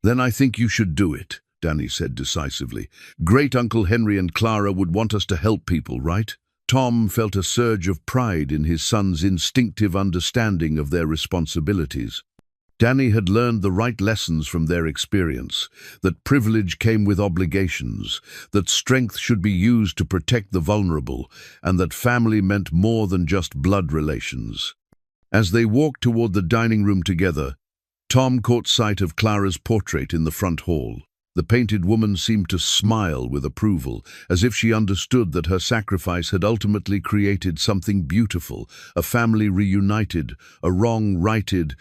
"Then I think you should do it," Danny said decisively. "Great-Uncle Henry and Clara would want us to help people, right?" Tom felt a surge of pride in his son's instinctive understanding of their responsibilities. Danny had learned the right lessons from their experience, that privilege came with obligations, that strength should be used to protect the vulnerable, and that family meant more than just blood relations. As they walked toward the dining room together, Tom caught sight of Clara's portrait in the front hall. The painted woman seemed to smile with approval, as if she understood that her sacrifice had ultimately created something beautiful, a family reunited, a wrong righted,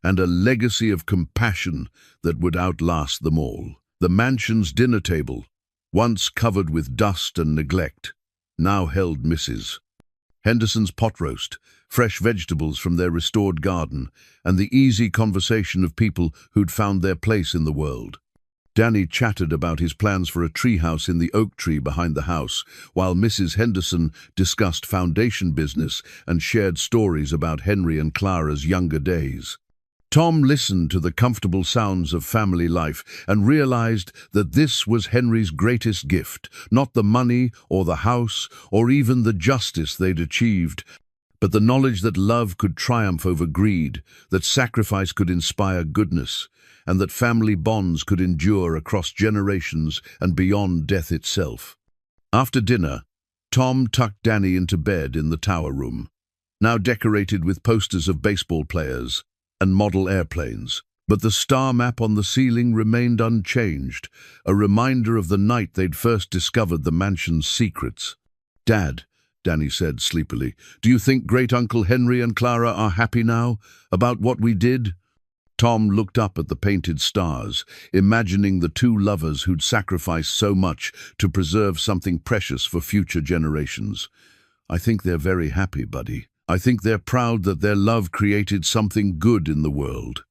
and a legacy of compassion that would outlast them all. The mansion's dinner table, once covered with dust and neglect, now held Mrs. Henderson's pot roast, fresh vegetables from their restored garden, and the easy conversation of people who'd found their place in the world. Danny chattered about his plans for a treehouse in the oak tree behind the house, while Mrs. Henderson discussed foundation business and shared stories about Henry and Clara's younger days. Tom listened to the comfortable sounds of family life and realized that this was Henry's greatest gift, not the money or the house or even the justice they'd achieved, But the knowledge that love could triumph over greed, that sacrifice could inspire goodness, and that family bonds could endure across generations and beyond death itself. After dinner, Tom tucked Danny into bed in the tower room, now decorated with posters of baseball players and model airplanes. But the star map on the ceiling remained unchanged, a reminder of the night they'd first discovered the mansion's secrets. "Dad," Danny said sleepily, "do you think Great-Uncle Henry and Clara are happy now about what we did?" Tom looked up at the painted stars, imagining the two lovers who'd sacrificed so much to preserve something precious for future generations. "I think they're very happy, buddy. I think they're proud that their love created something good in the world."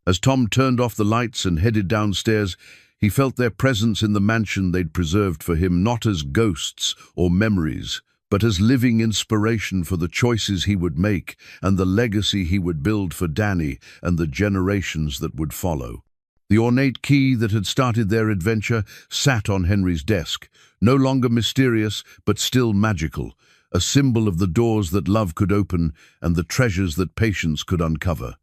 As Tom turned off the lights and headed downstairs, he felt their presence in the mansion they'd preserved for him not as ghosts or memories, but as living inspiration for the choices he would make and the legacy he would build for Danny and the generations that would follow. The ornate key that had started their adventure sat on Henry's desk, no longer mysterious but still magical, a symbol of the doors that love could open and the treasures that patience could uncover.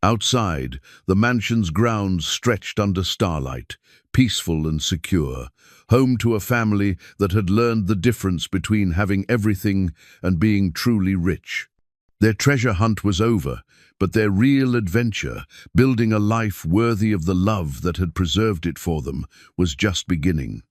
Outside, the mansion's grounds stretched under starlight, peaceful and secure, home to a family that had learned the difference between having everything and being truly rich. Their treasure hunt was over, but their real adventure, building a life worthy of the love that had preserved it for them, was just beginning.